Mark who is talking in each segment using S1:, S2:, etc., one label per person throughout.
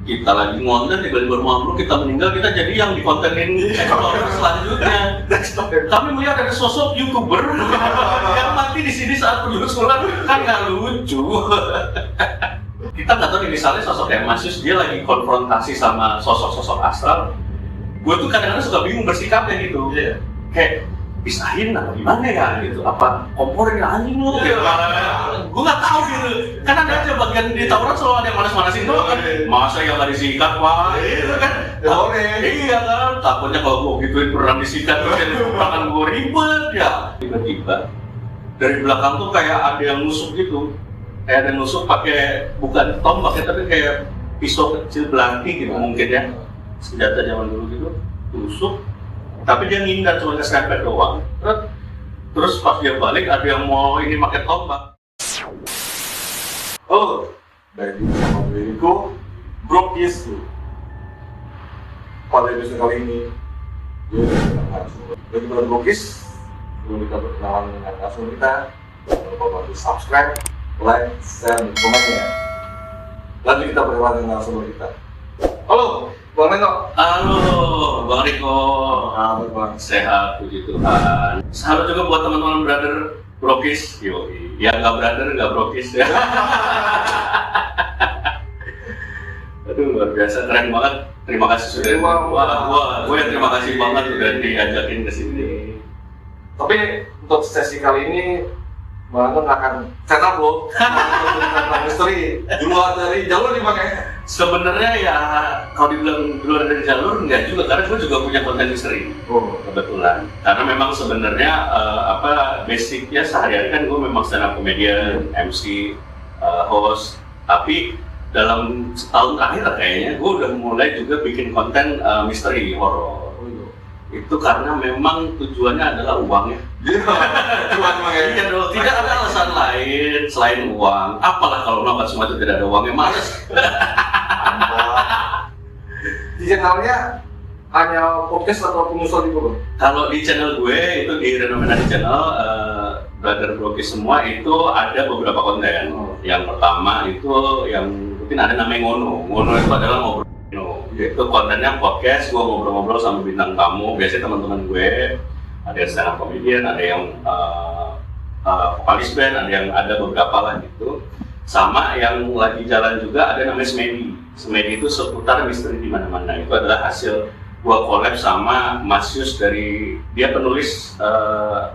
S1: kita lagi ngonten tiba-tiba rumah kita meninggal, kita jadi yang dikontenin explorer selanjutnya. Kami melihat ada sosok YouTuber yang mati di sini saat penduduk sholat, kan nggak lucu. Kita nggak tahu nih, misalnya sosok kayak Mas Yus, dia lagi konfrontasi sama sosok-sosok astral. Gue tuh kadang-kadang suka bingung bersikapnya gitu. Kayak pisahin atau gimana ya gitu, apa komporin anjing lu gitu. Gue nggak tahu gitu, kan ada aja bagian di tawuran selalu ada yang manas-manasin tuh kan, masa yang nggak disikat pak gitu kan. Iya kan, takutnya kalau gue gituin beneran disikat terus akan gue ribet ya. Tiba-tiba dari belakang tuh kayak ada yang nusuk gitu, kayak ada yang nusuk pakai bukan tombak ya, tapi kayak pisau kecil belati gitu mungkin ya, senjata zaman dulu gitu, tusuk. Tapi dia ngindar cuma kesempet doang. Terus pas dia balik ada yang mau ini pakai tombak.
S2: Oh, dari sama diriku Brokis. Pada episode kali ini dia langsung. Bagi para Brokis, sebelum kita berkenalan dengan langsung kita, jangan lupa bantu subscribe, like, share, dan komennya. Lanjut kita berkenalan dengan langsung kita. Halo, Bang Reno.
S1: Halo, Bang Riko.
S2: Bang.
S1: Sehat, puji Tuhan. Salam juga buat teman-teman brother Brokis. Yoi. Ya nggak brother, nggak Brokis ya. Aduh, luar biasa, keren banget. Terima kasih sudah. Gue yang terima kasih banget udah diajakin ke sini.
S2: Tapi untuk sesi kali ini Bang Reno nggak akan setup loh. Tentang misteri di luar dari jalur nih Bang ya.
S1: Sebenarnya ya kalau dibilang di luar dari jalur enggak juga, karena gue juga punya konten misteri. Kebetulan. Karena memang sebenarnya basicnya sehari-hari kan gue memang stand up comedian, MC, host. Tapi dalam setahun terakhir kayaknya gue udah mulai juga bikin konten misteri horor. Itu karena memang tujuannya adalah uang ya. Iya dong, tidak ada alasan lain selain uang. Apalah kalau melakukan semua itu tidak ada uangnya, males.
S2: Di channelnya hanya podcast atau penyusul gitu Bang?
S1: Kalau di channel gue itu di Renomenadi Channel, Brother Brokis semua itu ada beberapa konten. Yang pertama itu yang rutin ada namanya Ngono. Ngono itu adalah ngobrol. Itu kontennya podcast, gue ngobrol-ngobrol sama bintang tamu. Biasanya teman-teman gue ada yang stand up comedian, ada yang vokalis band, ada beberapa lah gitu. Sama yang lagi jalan juga ada namanya Smedi. Smedi itu seputar misteri di mana-mana. Itu adalah hasil gua collab sama Mas Yus, dari dia penulis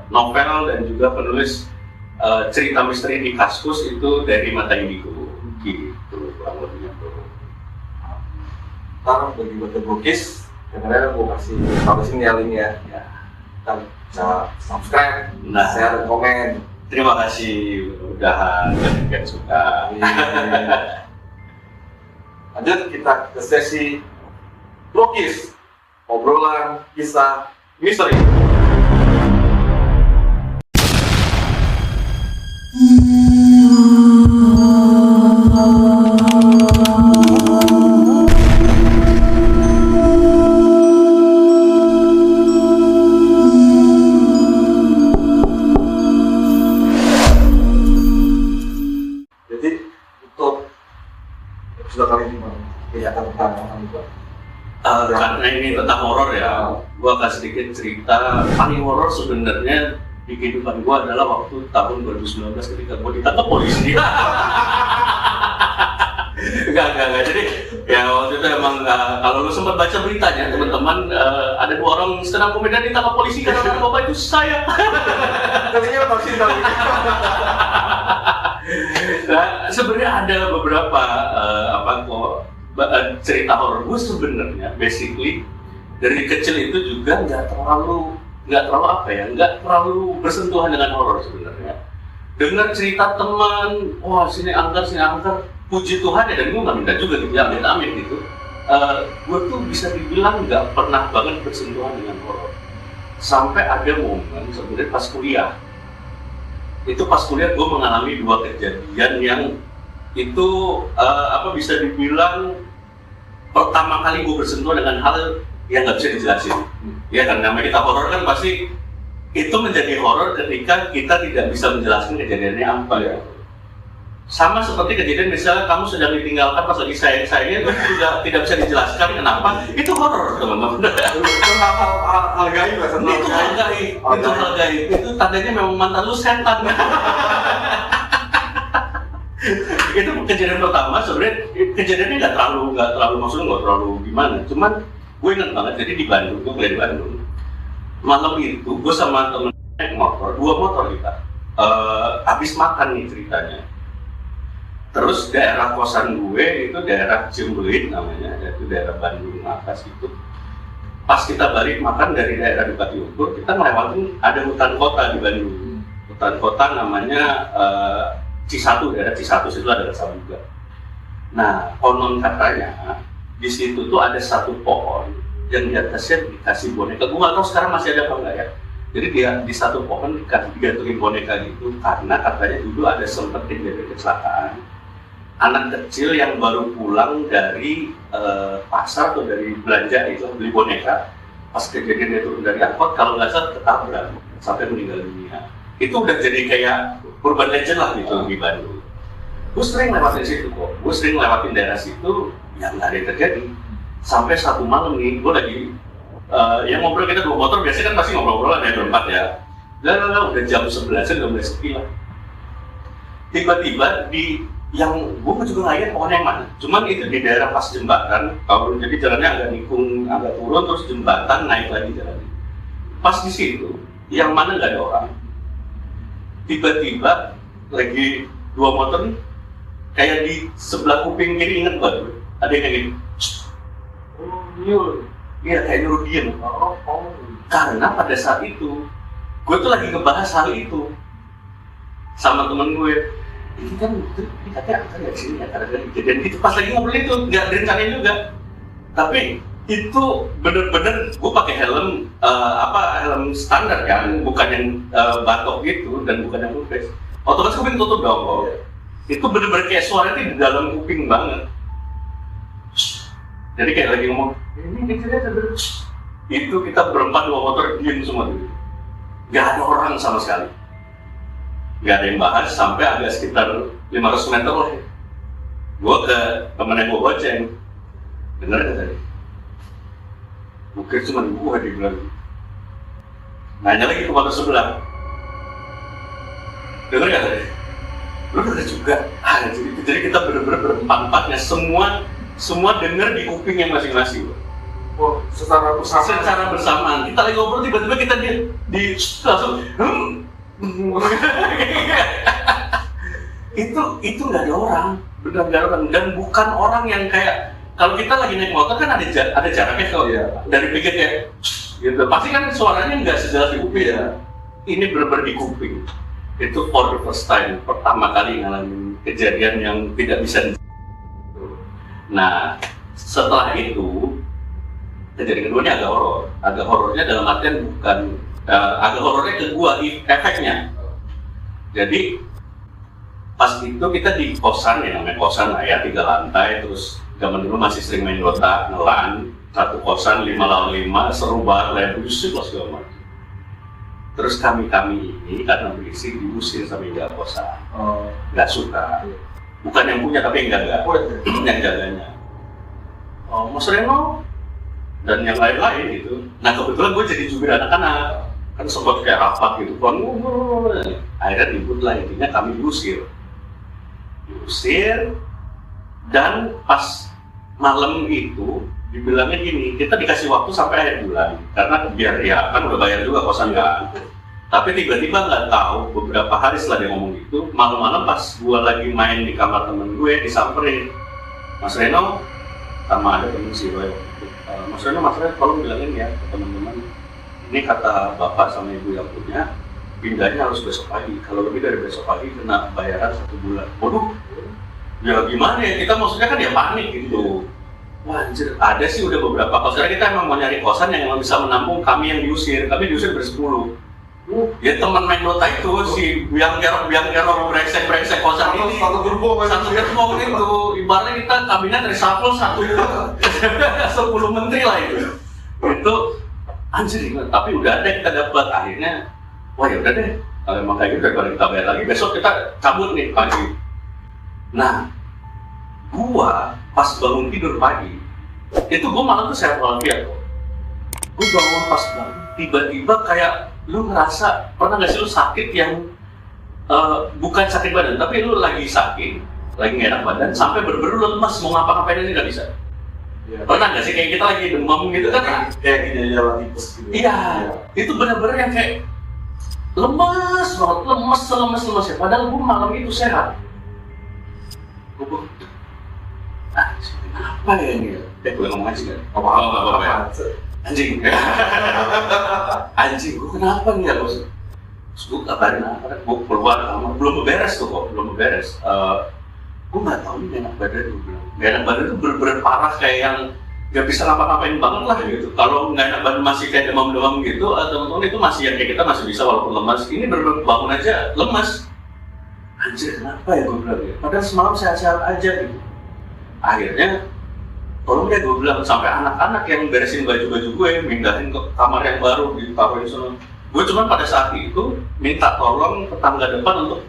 S1: novel dan juga penulis cerita misteri di Kaskus itu dari Mata Indigo. Gitu kurang lebihnya tuh.
S2: Ntar bagi buat Brokis, karena gue kasih tahu di sini ya linknya. Dan bisa subscribe, share, dan komen.
S1: Terima kasih udahan dan suka.
S2: Lanjut kita ke sesi Brokis, obrolan kisah misteri.
S1: Karena ini tentang horor ya, gua akan sedikit cerita. Paling horor sebenarnya di kehidupan gua adalah waktu tahun 2019 ketika gua ditangkap polisi. Enggak. Jadi ya waktu itu emang kalau lu sempat baca beritanya teman-teman, ada 2 orang stand up comedian ditangkap polisi karena narkoba, itu saya.
S2: Katanya apa sih tadi?
S1: Nah, sebenarnya ada beberapa cerita horor gue sebenarnya basically dari kecil itu juga nggak terlalu bersentuhan dengan horor sebenarnya. Dengar cerita teman, wah sini angker, puji Tuhan ya, dan gue nggak minta juga gitu, amin gitu. Gue tuh bisa dibilang nggak pernah banget bersentuhan dengan horor. Sampai ada momen sebenarnya pas kuliah. Itu pas kuliah gue mengalami 2 kejadian yang itu bisa dibilang pertama kali gue bersentuhan dengan hal yang nggak bisa dijelasin. Ya kan, namanya kita horor kan pasti itu menjadi horor ketika kita tidak bisa menjelaskan kejadiannya apa ya. Sama seperti kejadian misalnya kamu sedang ditinggalkan pas lagi sayang-sayangnya itu juga tidak bisa dijelaskan kenapa, itu horor teman-teman.
S2: Itu hal gaib lah,
S1: Itu hal gaib, itu tandanya memang mantan lu setan. Itu kejadian pertama. Sebenarnya kejadiannya nggak terlalu maksudnya nggak terlalu gimana, cuman gue ingat banget. Jadi di Bandung, gue kuliah di Bandung, malam itu gue sama temen naik motor, 2 motor kita, habis makan nih ceritanya. Terus daerah kosan gue itu daerah Ciumbelit namanya, yaitu daerah Bandung atas itu. Pas kita balik makan dari daerah Bupati Ukur, kita ngelewatin ada hutan kota di Bandung. Hutan kota namanya Cisatu, daerah Cisatu situ ada sawah juga. Nah, konon katanya di situ tuh ada satu pohon yang di atasnya dikasih boneka. Gue nggak tahu sekarang masih ada apa enggak ya. Jadi dia di satu pohon digantungin boneka gitu karena katanya dulu ada sempat terjadi kecelakaan. Anak kecil yang baru pulang dari pasar atau dari belanja itu beli boneka, pas kejadian dia turun dari angkot kalau nggak salah ketabrak sampai meninggal dunia. Itu udah jadi kayak urban legend lah gitu di Bandung. Gue sering lewatin situ kok, gue sering lewatin daerah situ, ya nggak ada yang terjadi. Sampai satu malam nih, gue lagi yang ngobrol, kita 2 motor biasanya kan pasti ngobrol-ngobrol ada berempat ya. Udah jam 11 udah mulai sepi lah. Tiba-tiba di yang gue juga nggak ingat pohon yang mana, cuman itu di daerah pas jembatan. Kalau jadi jalannya agak nikung, agak turun terus jembatan naik lagi jalannya. Pas di situ, yang mana nggak ada orang. Tiba-tiba lagi 2 motor nih, kayak di sebelah kuping kiri, inget gak tuh? Ada yang kayak gini. Iya kayak nyuruh diem. Karena pada saat itu, gue tuh lagi ngebahas hal itu sama temen gue. Ini kan ini katanya akan nggak sini ya karena kejadian itu pas lagi ngobrol itu nggak direncanain juga. Tapi itu bener-bener gue pakai helm helm standar kan, bukan yang batok gitu dan bukan yang lupes. Otomatis kuping tutup dong kok. Itu bener-bener kayak suara itu di dalam kuping banget. Jadi kayak lagi ngomong, ini kejadian itu kita berempat 2 motor diem semua gitu. Gak ada orang sama sekali. Gak ada yang bahas sampai agak sekitar 500 meter lah. Gue ke temennya gue goceng. Bener gak tadi? Mungkin cuma gue dibilang. Nanya lagi ke motor sebelah. Dengar gak tadi? Lu denger juga. Jadi kita bener-bener berempat-empatnya semua denger di kupingnya masing-masing.
S2: Oh, secara
S1: bersamaan. Kita lagi ngobrol tiba-tiba kita di langsung itu nggak ada orang, benar nggak ada orang, dan bukan orang yang kayak kalau kita lagi naik motor kan ada jaraknya kalau dari pinggir kayak gitu, pasti kan suaranya nggak sejelas di kuping ya. Ini benar-benar di kuping. Itu for the first time, pertama kali ngalamin kejadian yang tidak bisa. Nah, setelah itu kejadian keduanya agak horor. Agak horornya dalam artian bukan agak horornya ke gua efeknya. Jadi pas itu kita di kosan ya, namanya kosan lah ya, 3 lantai, terus zaman dulu masih sering main Dota, ngelan, satu kosan 5 lawan 5, seru banget, musik lah segala macam. Terus kami ini karena berisik diusir sama yang jaga kosan, nggak suka. Bukan yang punya tapi yang jaga, yang jaganya. Mas Reno dan yang lain-lain gitu. Nah kebetulan gue jadi jubir anak-anak, kan sempat kayak rapat gitu kan. Akhirnya ributlah, intinya kami diusir, dan pas malam itu dibilangnya gini, kita dikasih waktu sampai akhir bulan karena biar ya kan udah bayar juga kosan kan. Tapi tiba-tiba nggak tahu beberapa hari setelah dia ngomong gitu, malam-malam pas gue lagi main di kamar temen gue disamperin, Mas Reno sama ada temen si Roy. Mas Reno, tolong bilangin ya ke teman-teman, ini kata bapak sama ibu yang punya, pindahnya harus besok pagi. Kalau lebih dari besok pagi kena bayaran 1 bulan. Waduh, ya gimana ya, kita maksudnya kan ya panik gitu. Wah anjir, ada sih udah beberapa kos, karena kita emang mau nyari kosan yang bisa menampung kami yang diusir. Kami diusir ber-10. Ya teman main Dota itu, si biang kerok brengsek kosan ini satu gerbong itu, ibaratnya kita kabinet reshuffle 10 menteri lah itu anjir. Tapi udah ada kita dapat, akhirnya wah ya udah deh, kalau emang kayak gitu daripada kita bayar lagi, besok kita cabut nih pagi. Nah, gua pas bangun tidur pagi, itu gua malam tuh sehat walafiat kok. Gua bangun pas bangun, tiba-tiba kayak lu ngerasa, pernah nggak sih lu sakit yang bukan sakit badan, tapi lu lagi sakit, lagi nggak enak badan, sampai bener-bener lu lemas, mau ngapa-ngapain ini nggak bisa.
S2: Ya.
S1: Pernah nggak sih kayak kita lagi demam gitu kan?
S2: Kayak gejala tipes gitu.
S1: Iya, itu bener-bener yang kayak lemas banget, lemas ya. Padahal gua malam itu sehat. Gua apa ya ini? Gue ngomong aja kan?
S2: Apa?
S1: Anjing. Anjing, gue kenapa nih ya bos? Terus gue kabarin apa? Gue keluar kamar, belum beres tuh kok, belum beres. Gue nggak tahu nih enak badan gue bilang. Gak enak badan itu bener-bener parah kayak yang nggak bisa ngapa-ngapain banget lah gitu. Kalau nggak enak badan masih kayak demam-demam gitu, teman-teman itu masih yang kayak kita masih bisa walaupun lemas. Ini bener-bener bangun aja lemas. Anjir, kenapa ya gue bilang ya? Padahal semalam sehat-sehat aja gitu. Akhirnya tolong deh gue bilang, sampai anak-anak yang beresin baju-baju gue, mindahin ke kamar yang baru, ditaruhin sana. Gue cuma pada saat itu minta tolong tetangga depan untuk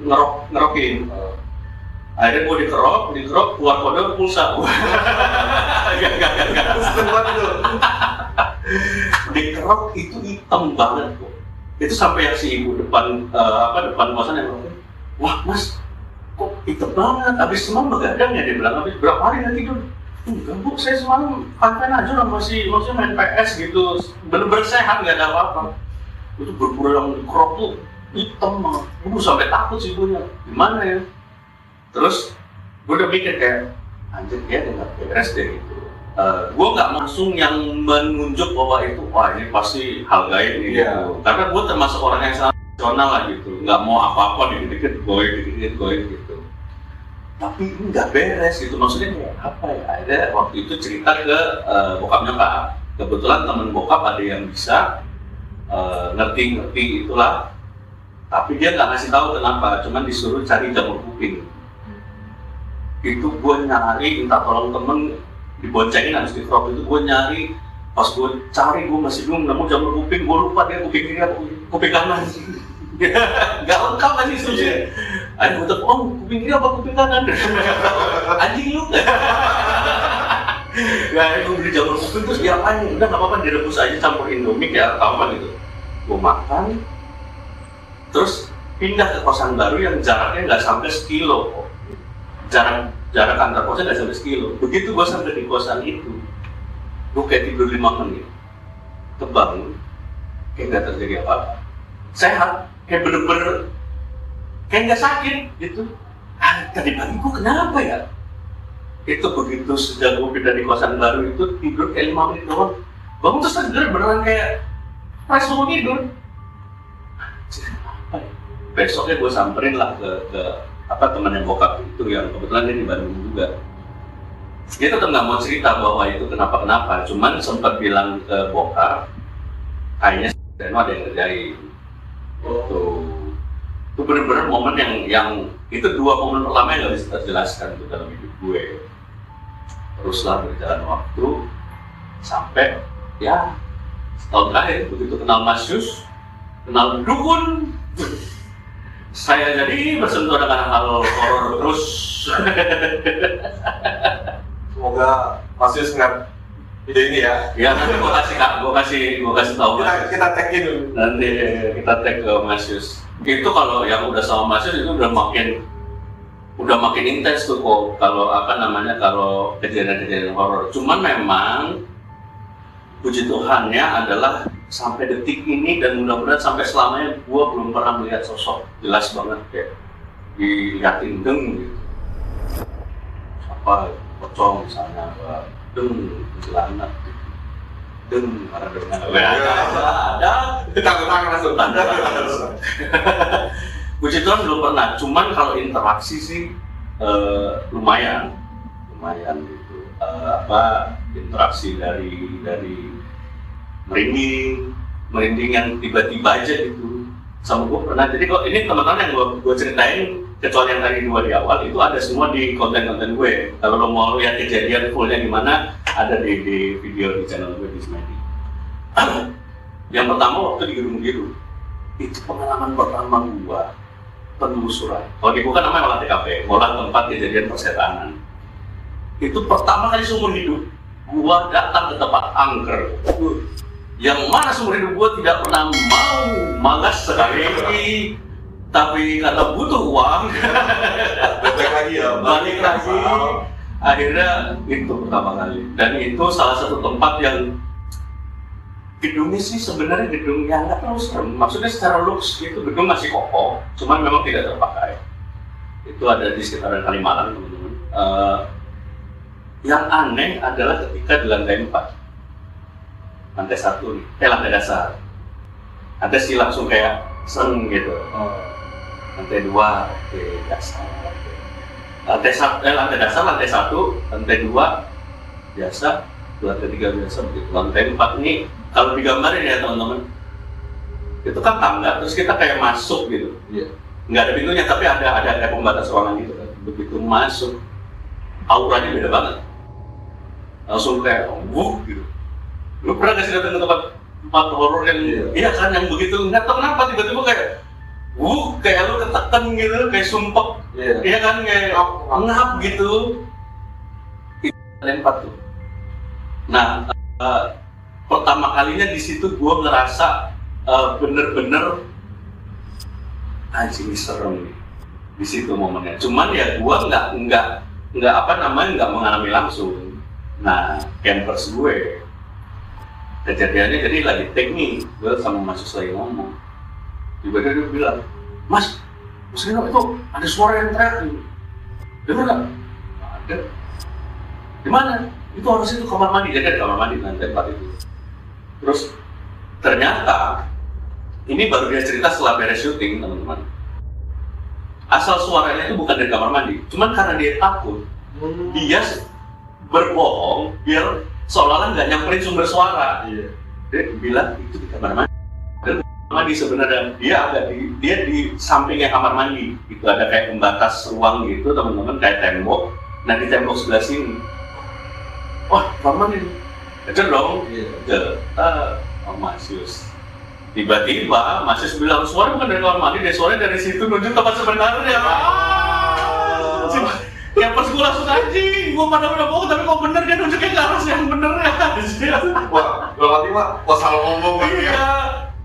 S1: ngerokin. Akhirnya gue dikerok, keluar kode pulsa. Gak. Dikerok itu hitam banget kok. Itu sampai yang si ibu depan kosan yang bilang, wah mas, kok hitam banget, habis semalam begadang ya, dia bilang, habis berapa hari nggak tidur? Enggak bu, saya semalam fine aja lah, maksudnya main PS gitu, bener-bener sehat, nggak ada apa-apa. Itu berpura yang dikerok tuh hitam banget, gue sampai takut sih ibunya, gimana ya? Terus gue udah mikir kayak, anjir dia nggak beres deh gitu. Gue nggak langsung yang menunjuk bahwa itu, wah ini pasti hal gaib nih gitu. Karena gue termasuk orang yang sangat rasional lah gitu, nggak mau apa-apa dikit-dikit goib gitu. Tapi ini nggak beres gitu, maksudnya kayak apa ya? Akhirnya waktu itu cerita ke bokapnya Kak. Kebetulan temen bokap ada yang bisa ngerti itulah. Tapi dia nggak ngasih tahu kenapa, cuman disuruh cari jamur kuping. Itu gue nyari, minta tolong temen, diboncengin habis dikerok itu gue nyari. Pas gue cari, gue masih belum nemu jamur kuping, gue lupa dia kuping kiri apa kuping kanan. Gak lengkap aja instruksinya. Ayo gue tanya, oh kuping kiri apa kuping kanan? Anjing lu gak? Gak, gue beli jamur kuping terus diapain? Udah gak apa-apa direbus aja, campur indomie ya atau apa gitu. Gue makan, terus pindah ke kosan baru yang jaraknya gak sampai sekilo kok. Jarak antar kosan gak sampai sekilo. Begitu gue sampai di kosan itu, gue kayak tidur 5 menit, kebangun, kayak gak terjadi apa-apa. Sehat, kayak bener-bener kayak nggak sakit gitu. Tadi pagi gue kenapa ya? Itu begitu sejak gue pindah di kosan baru itu tidur kayak 5 menit doang, bangun terus beneran kayak fresh bangun tidur. Apa ya? Besoknya gue samperin lah ke teman yang bokap itu yang kebetulan dia di Bandung juga. Dia tetap nggak mau cerita bahwa itu kenapa, cuman sempat bilang ke bokap kayaknya ada yang ngerjain. Itu benar-benar momen yang itu 2 momen pertama yang nggak bisa terjelaskan itu dalam hidup gue. Teruslah berjalan waktu sampai ya setahun terakhir begitu kenal Mas Yus, kenal dukun, saya jadi bersentuh dengan hal horor terus.
S2: Semoga Mas Yus nggak ide ini ya.
S1: Ya nanti gue kasih tahu.
S2: Kita tag-in dulu.
S1: Nanti kita tag ke Mas Yus. Itu kalau yang udah sama Mas Yus itu udah makin intens tuh kok. Kalau kejadian-kejadian horor. Cuman memang puji Tuhannya adalah sampai detik ini dan mudah-mudahan sampai selamanya gue belum pernah melihat sosok jelas banget kayak diliatin gitu. Apa pocong misalnya, celana ada
S2: tangan langsung
S1: puji Tuhan belum pernah, cuman kalau interaksi sih lumayan gitu. Interaksi dari merinding yang tiba-tiba aja gitu sama gue pernah. Jadi kok ini teman-teman yang gue ceritain kecuali yang tadi 2 di awal itu ada semua di konten-konten gue. Kalau lo mau lihat kejadian fullnya gimana ada di video di channel gue di Smedi. Yang pertama waktu di Gedung Biru itu pengalaman pertama gue penelusuran. Kalau dibuka namanya olah TKP, olah tempat kejadian persetanan. Itu pertama kali seumur hidup gua datang ke tempat angker. Yang mana seumur hidup gua tidak pernah mau, malas sekali. Tapi karena butuh uang, balik lagi. Akhirnya itu pertama kali. Dan itu salah satu tempat yang gedungnya sih sebenarnya gedung yang nggak terlalu serem. Maksudnya secara looks itu gedung masih kokoh, cuman memang tidak terpakai. Itu ada di sekitaran Kalimalang, teman-teman. Yang aneh adalah ketika di lantai 4, lantai 1 nih, lantai dasar. Lantai sih langsung kayak seng gitu. Lantai 2, oke, dasar. Lantai dasar, lantai 1, lantai 2 biasa, lantai 3 biasa begitu. Lantai 4 ini kalau digambarin ya teman-teman, itu kan tangga, terus kita kayak masuk gitu. Nggak ada pintunya, tapi ada kayak pembatas ruangan gitu kan. Begitu masuk, auranya beda banget. Langsung kayak gitu. Lu pernah nggak sih datang ke tempat horor yang iya kan, yang begitu nggak tahu kenapa tiba-tiba kayak kayak lu ketekan gitu, kayak sumpek. Iya kan, kayak ngap gitu. Itu lantai 4 tuh. Nah, pertama kalinya di situ gue ngerasa bener-bener anjing serem nih di situ momennya. Cuman ya gue nggak apa namanya nggak mengalami langsung. Nah, campers gue kejadiannya jadi lagi take nih, gue sama mahasiswa lagi ngomong. Tiba-tiba dia bilang, Mas, maksudnya itu ada suara yang teriak nih. Dengar nggak? Ada. Di mana? Itu harusnya itu kamar mandi, jadi ada kamar mandi lantai 4 itu. Terus ternyata ini baru dia cerita setelah beres syuting, teman-teman. Asal suaranya itu bukan dari kamar mandi, cuman karena dia takut, dia berbohong biar seolah-olah nggak nyamperin sumber suara. Dia bilang itu di kamar mandi. Dan kamar mandi sebenarnya dia di sampingnya kamar mandi. Itu ada kayak pembatas ruang gitu, teman-teman, kayak tembok. Nah di tembok sebelah sini, wah kamar mandi. Kejar dong. Mas Yus. Tiba-tiba Mas Yus bilang suara bukan dari kamar mandi, dia suaranya dari situ menuju tempat sebenarnya. Ya pas gue langsung anjing, gue pada udah bohong tapi kok bener dia nunjukin ke arah yang bener ya.
S2: Wah, berarti mah salah ngomong.
S1: Iya,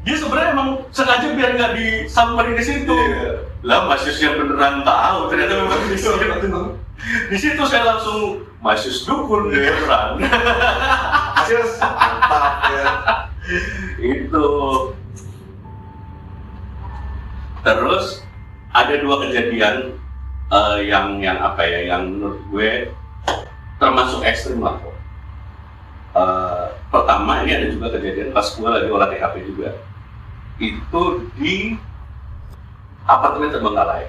S1: dia sebenarnya emang sengaja biar nggak disamperin di situ. Lah Mas Yus yang beneran tahu ternyata memang di situ. Di situ saya langsung Mas Yus dukun beneran.
S2: Mas Yus mantap ya.
S1: Itu. Terus ada 2 kejadian yang apa ya, yang menurut gue termasuk ekstrim lah kok. Pertama ini ada juga kejadian pas gue lagi olah TKP juga. Itu di apartemen Terbengkalai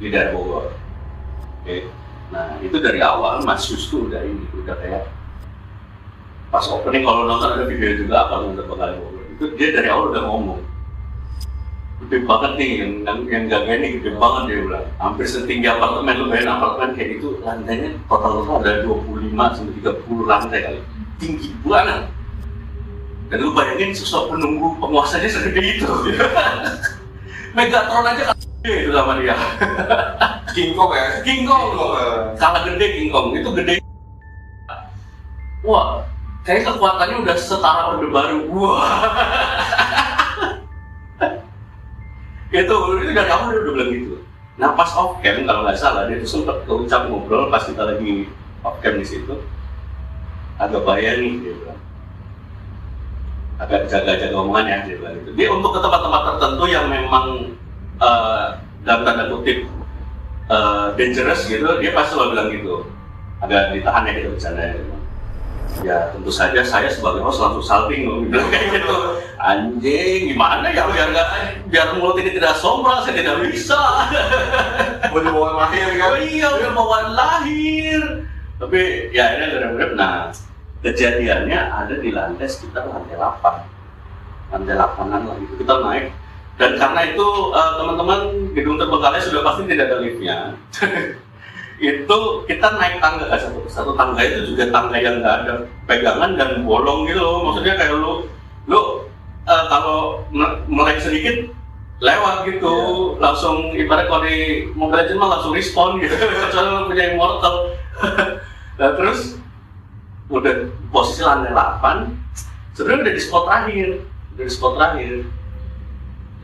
S1: di daerah Bogor. Oke. Nah itu dari awal Mas Yus tuh udah kayak pas opening, kalau nonton ada video juga apartemen Terbengkalai Bogor. Itu dia dari awal udah ngomong. Gede banget nih, yang gaganya ini gede banget dia bilang. Hampir setinggi apartemen, lu bayangin apartemen kayak gitu, lantainya total ada 25 sampai 30 lantai kali. Tinggi banget. Dan lu bayangin sosok penunggu penguasanya segede itu. Megatron aja kan gede itu sama dia.
S2: King Kong ya?
S1: King Kong. Kalah gede King Kong, itu gede. Wah, kayak kekuatannya udah setara Orde Baru. Wah. itu dari awal dia udah bilang gitu. Nah pas off cam kalau nggak salah dia tuh sempat keucap ngobrol pas kita lagi off cam di situ, agak bahaya nih dia bilang, agak jaga-jaga omongannya dia bilang gitu. Dia untuk ke tempat-tempat tertentu yang memang dalam tanda kutip dangerous gitu, dia pasti selalu bilang gitu, agak ditahan ya gitu bercandanya gitu. Ya tentu saja saya sebagai host langsung salting loh, bilang kayak gitu. Anjing, gimana ya biar mulut ini tidak sombong, saya tidak bisa.
S2: Mau bawaan lahir kan?
S1: Oh iya, udah bawaan lahir. Tapi ya ini benar-benar. Nah, kejadiannya ada di lantai sekitar lantai 8. Lantai 8-an lah gitu. Kita naik. Dan karena itu teman-teman gedung Terbengkalai sudah pasti tidak ada liftnya. Itu kita naik tangga, satu tangga itu juga tangga yang nggak ada pegangan dan bolong gitu loh. Maksudnya kayak lu kalau melek sedikit lewat gitu, langsung ibarat kalau di Mobile Legends mah langsung respon gitu, kecuali lo punya immortal. Nah, terus udah posisi lantai 8, sebenarnya udah di spot terakhir,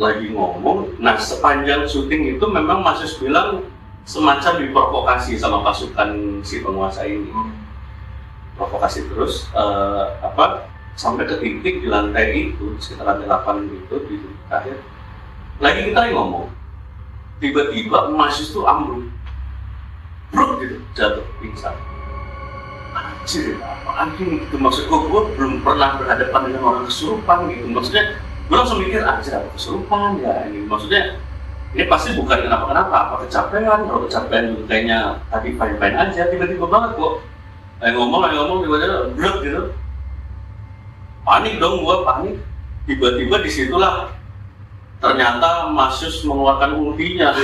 S1: lagi ngomong. Nah, sepanjang syuting itu memang Mas Yus bilang semacam diprovokasi sama pasukan si penguasa ini, provokasi terus sampai ke titik di lantai itu, sekitar lantai 8 itu di akhir. Lagi kita ngomong, tiba-tiba Mas Yus tuh ambruk, bruk gitu, jatuh pingsan. Anjir, apaan ini gitu, maksud gue belum pernah berhadapan dengan orang kesurupan gitu, maksudnya gue langsung mikir, anjir kesurupan ya ini, maksudnya ini pasti bukan kenapa-kenapa, apa kecapean, kalau kecapean juga kayaknya tadi fine-fine aja, tiba-tiba banget kok lagi ngomong, tiba-tiba bruk gitu, panik dong gue, tiba-tiba disitulah ternyata Mas Yus mengeluarkan ultinya.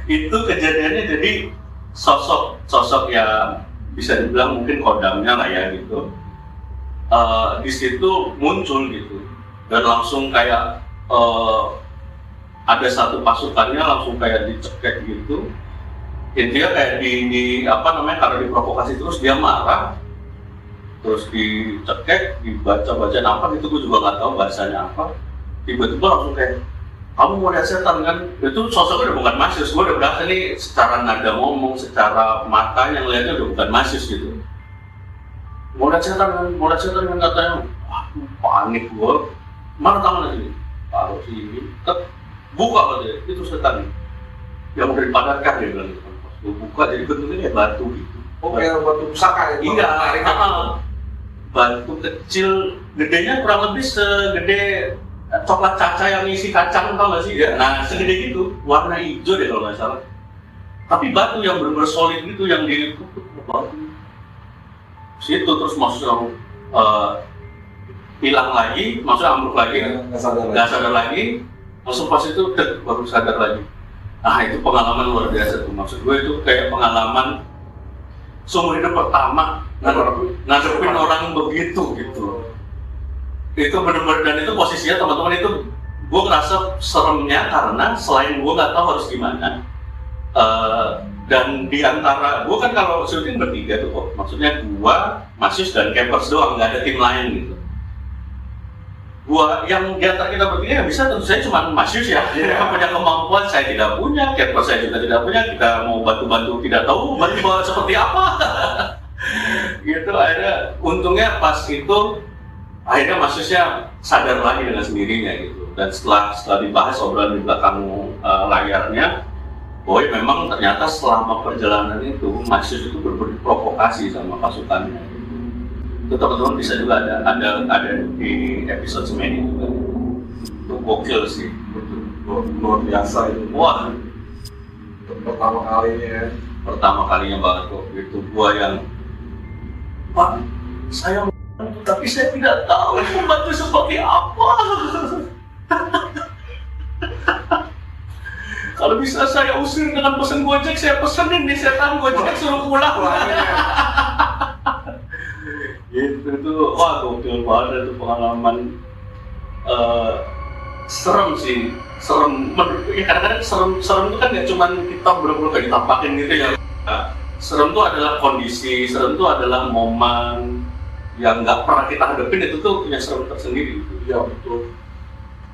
S1: Itu kejadiannya, jadi sosok yang bisa dibilang mungkin kodamnya lah ya gitu. Di situ muncul gitu, dan langsung kayak ada satu pasukannya langsung kayak dicekek gitu. Intinya kayak karena diprovokasi terus dia marah, terus dicekek, dibaca-baca apa gitu, gue juga nggak tahu bahasanya apa. Tiba-tiba langsung kayak, kamu mau lihat setan kan? Itu sosoknya udah bukan Mas Yus, gue udah berasa nih secara nada ngomong, secara mata yang lihatnya udah bukan Mas Yus gitu. Mau lihat setan kan katanya. Wah, panik gue. Mana tangannya ini? Taruh sini, buka katanya, itu setan yang udah dipadatkan, dia bilang gitu. Gue buka, jadi bentuknya kayak batu gitu.
S2: Oh, kayak batu pusaka itu?
S1: Iya, batu kecil, gedenya kurang lebih segede coklat caca yang isi kacang, tau gak sih? Ya. Nah, segede gitu, warna hijau deh kalau nggak salah. Tapi batu yang benar-benar solid gitu, yang ditutup batu. Situ terus maksudnya hilang lagi, maksudnya ambruk lagi, nggak sadar lagi. Langsung pas itu baru sadar lagi. Nah, itu pengalaman luar biasa tuh. Maksud gue itu kayak pengalaman seumur hidup pertama ngadepin orang begitu gitu. Itu benar-benar, dan itu posisinya teman-teman itu gue ngerasa seremnya karena selain gue nggak tahu harus gimana, dan di antara gue kan kalau syuting bertiga tuh kok, maksudnya gue, Mas Yus dan campers doang, nggak ada tim lain gitu. Gue yang di antara kita bertiga yang bisa tentu saja cuma Mas Yus ya, yang punya kemampuan, saya tidak punya, campers saya juga tidak punya, kita mau bantu-bantu tidak tahu bantu seperti apa. Gitu. Akhirnya untungnya pas itu akhirnya Mas Yusnya sadar lagi dengan sendirinya gitu, dan setelah dibahas obrolan di belakang layarnya, bahwa memang ternyata selama perjalanan itu Mas Yus itu berprovokasi sama pasukannya. Itu teman-teman bisa juga ada di episode semeni juga. Itu gokil sih,
S2: luar biasa itu.
S1: Wah,
S2: pertama kalinya
S1: banget kok itu gua yang, Pak, saya tapi saya tidak tahu membantu seperti apa. Kalau bisa saya usir dengan pesan Gojek, saya pesenin nih setan Gojek suruh pulang. Gitu tuh, wah gokil banget itu pengalaman. Serem sih, serem. Ya kadang-kadang serem itu kan nggak cuma kita bener-bener kayak ditampakin gitu ya. Serem itu adalah kondisi, serem itu adalah momen yang nggak pernah kita hadapin, itu tuh punya serem tersendiri.
S2: Iya betul.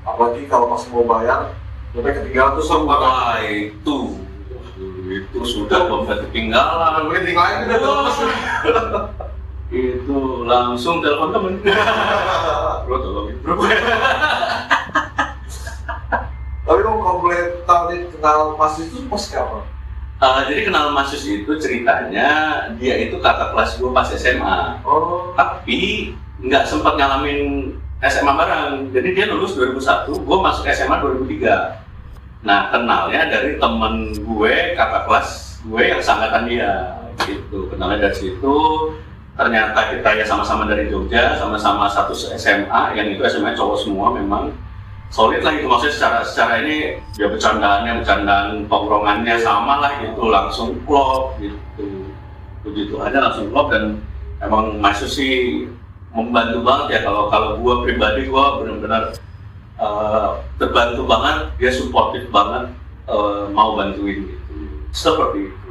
S2: Apalagi kalau pas mau bayar, dompet ketinggalan tuh serem banget.
S1: Wah itu sudah dompet ketinggalan. Itu langsung telepon temen. Bro tolongin bro.
S2: Tapi lo komplain tadi kenal Mas Yus itu pas kapan?
S1: Jadi kenal Mas Yus itu ceritanya dia itu kakak kelas gue pas SMA.
S2: Oh.
S1: Tapi nggak sempat ngalamin SMA bareng. Jadi dia lulus 2001, gue masuk SMA 2003. Nah kenalnya dari temen gue, kakak kelas gue yang seangkatan dia. Gitu. Kenalnya dari situ. Ternyata kita ya sama-sama dari Jogja, sama-sama satu SMA. Yang itu SMA cowok semua memang. Solid lah gitu, maksudnya secara ini ya bercandaan tongkrongannya sama lah gitu, langsung klop gitu, begitu aja langsung klop. Dan emang Mas Yus sih membantu banget ya. Kalau gue pribadi, gue benar-benar terbantu banget, dia supportive banget, mau bantuin gitu, seperti itu.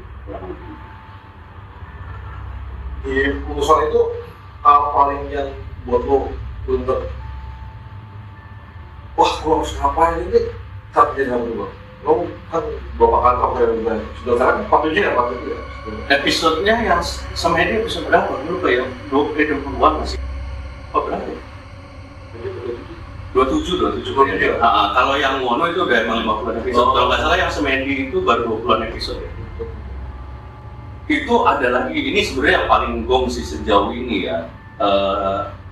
S2: Di putusan itu hal paling yang buat lo untuk wah gue harus ngapain ini saat jadi apa bang? Lo kan beberapa kali kamu yang sudah sekarang pabriknya ya pabriknya.
S1: Episodenya yang sama ini episode berapa? Lupa ya, 20-an masih. Oh berapa? 27 ya. Kalau yang Mono itu udah emang 50 episode. Kalau nggak salah yang Semedi itu baru 20 episode. Itu ada lagi, ini sebenarnya yang paling gong sih sejauh ini ya.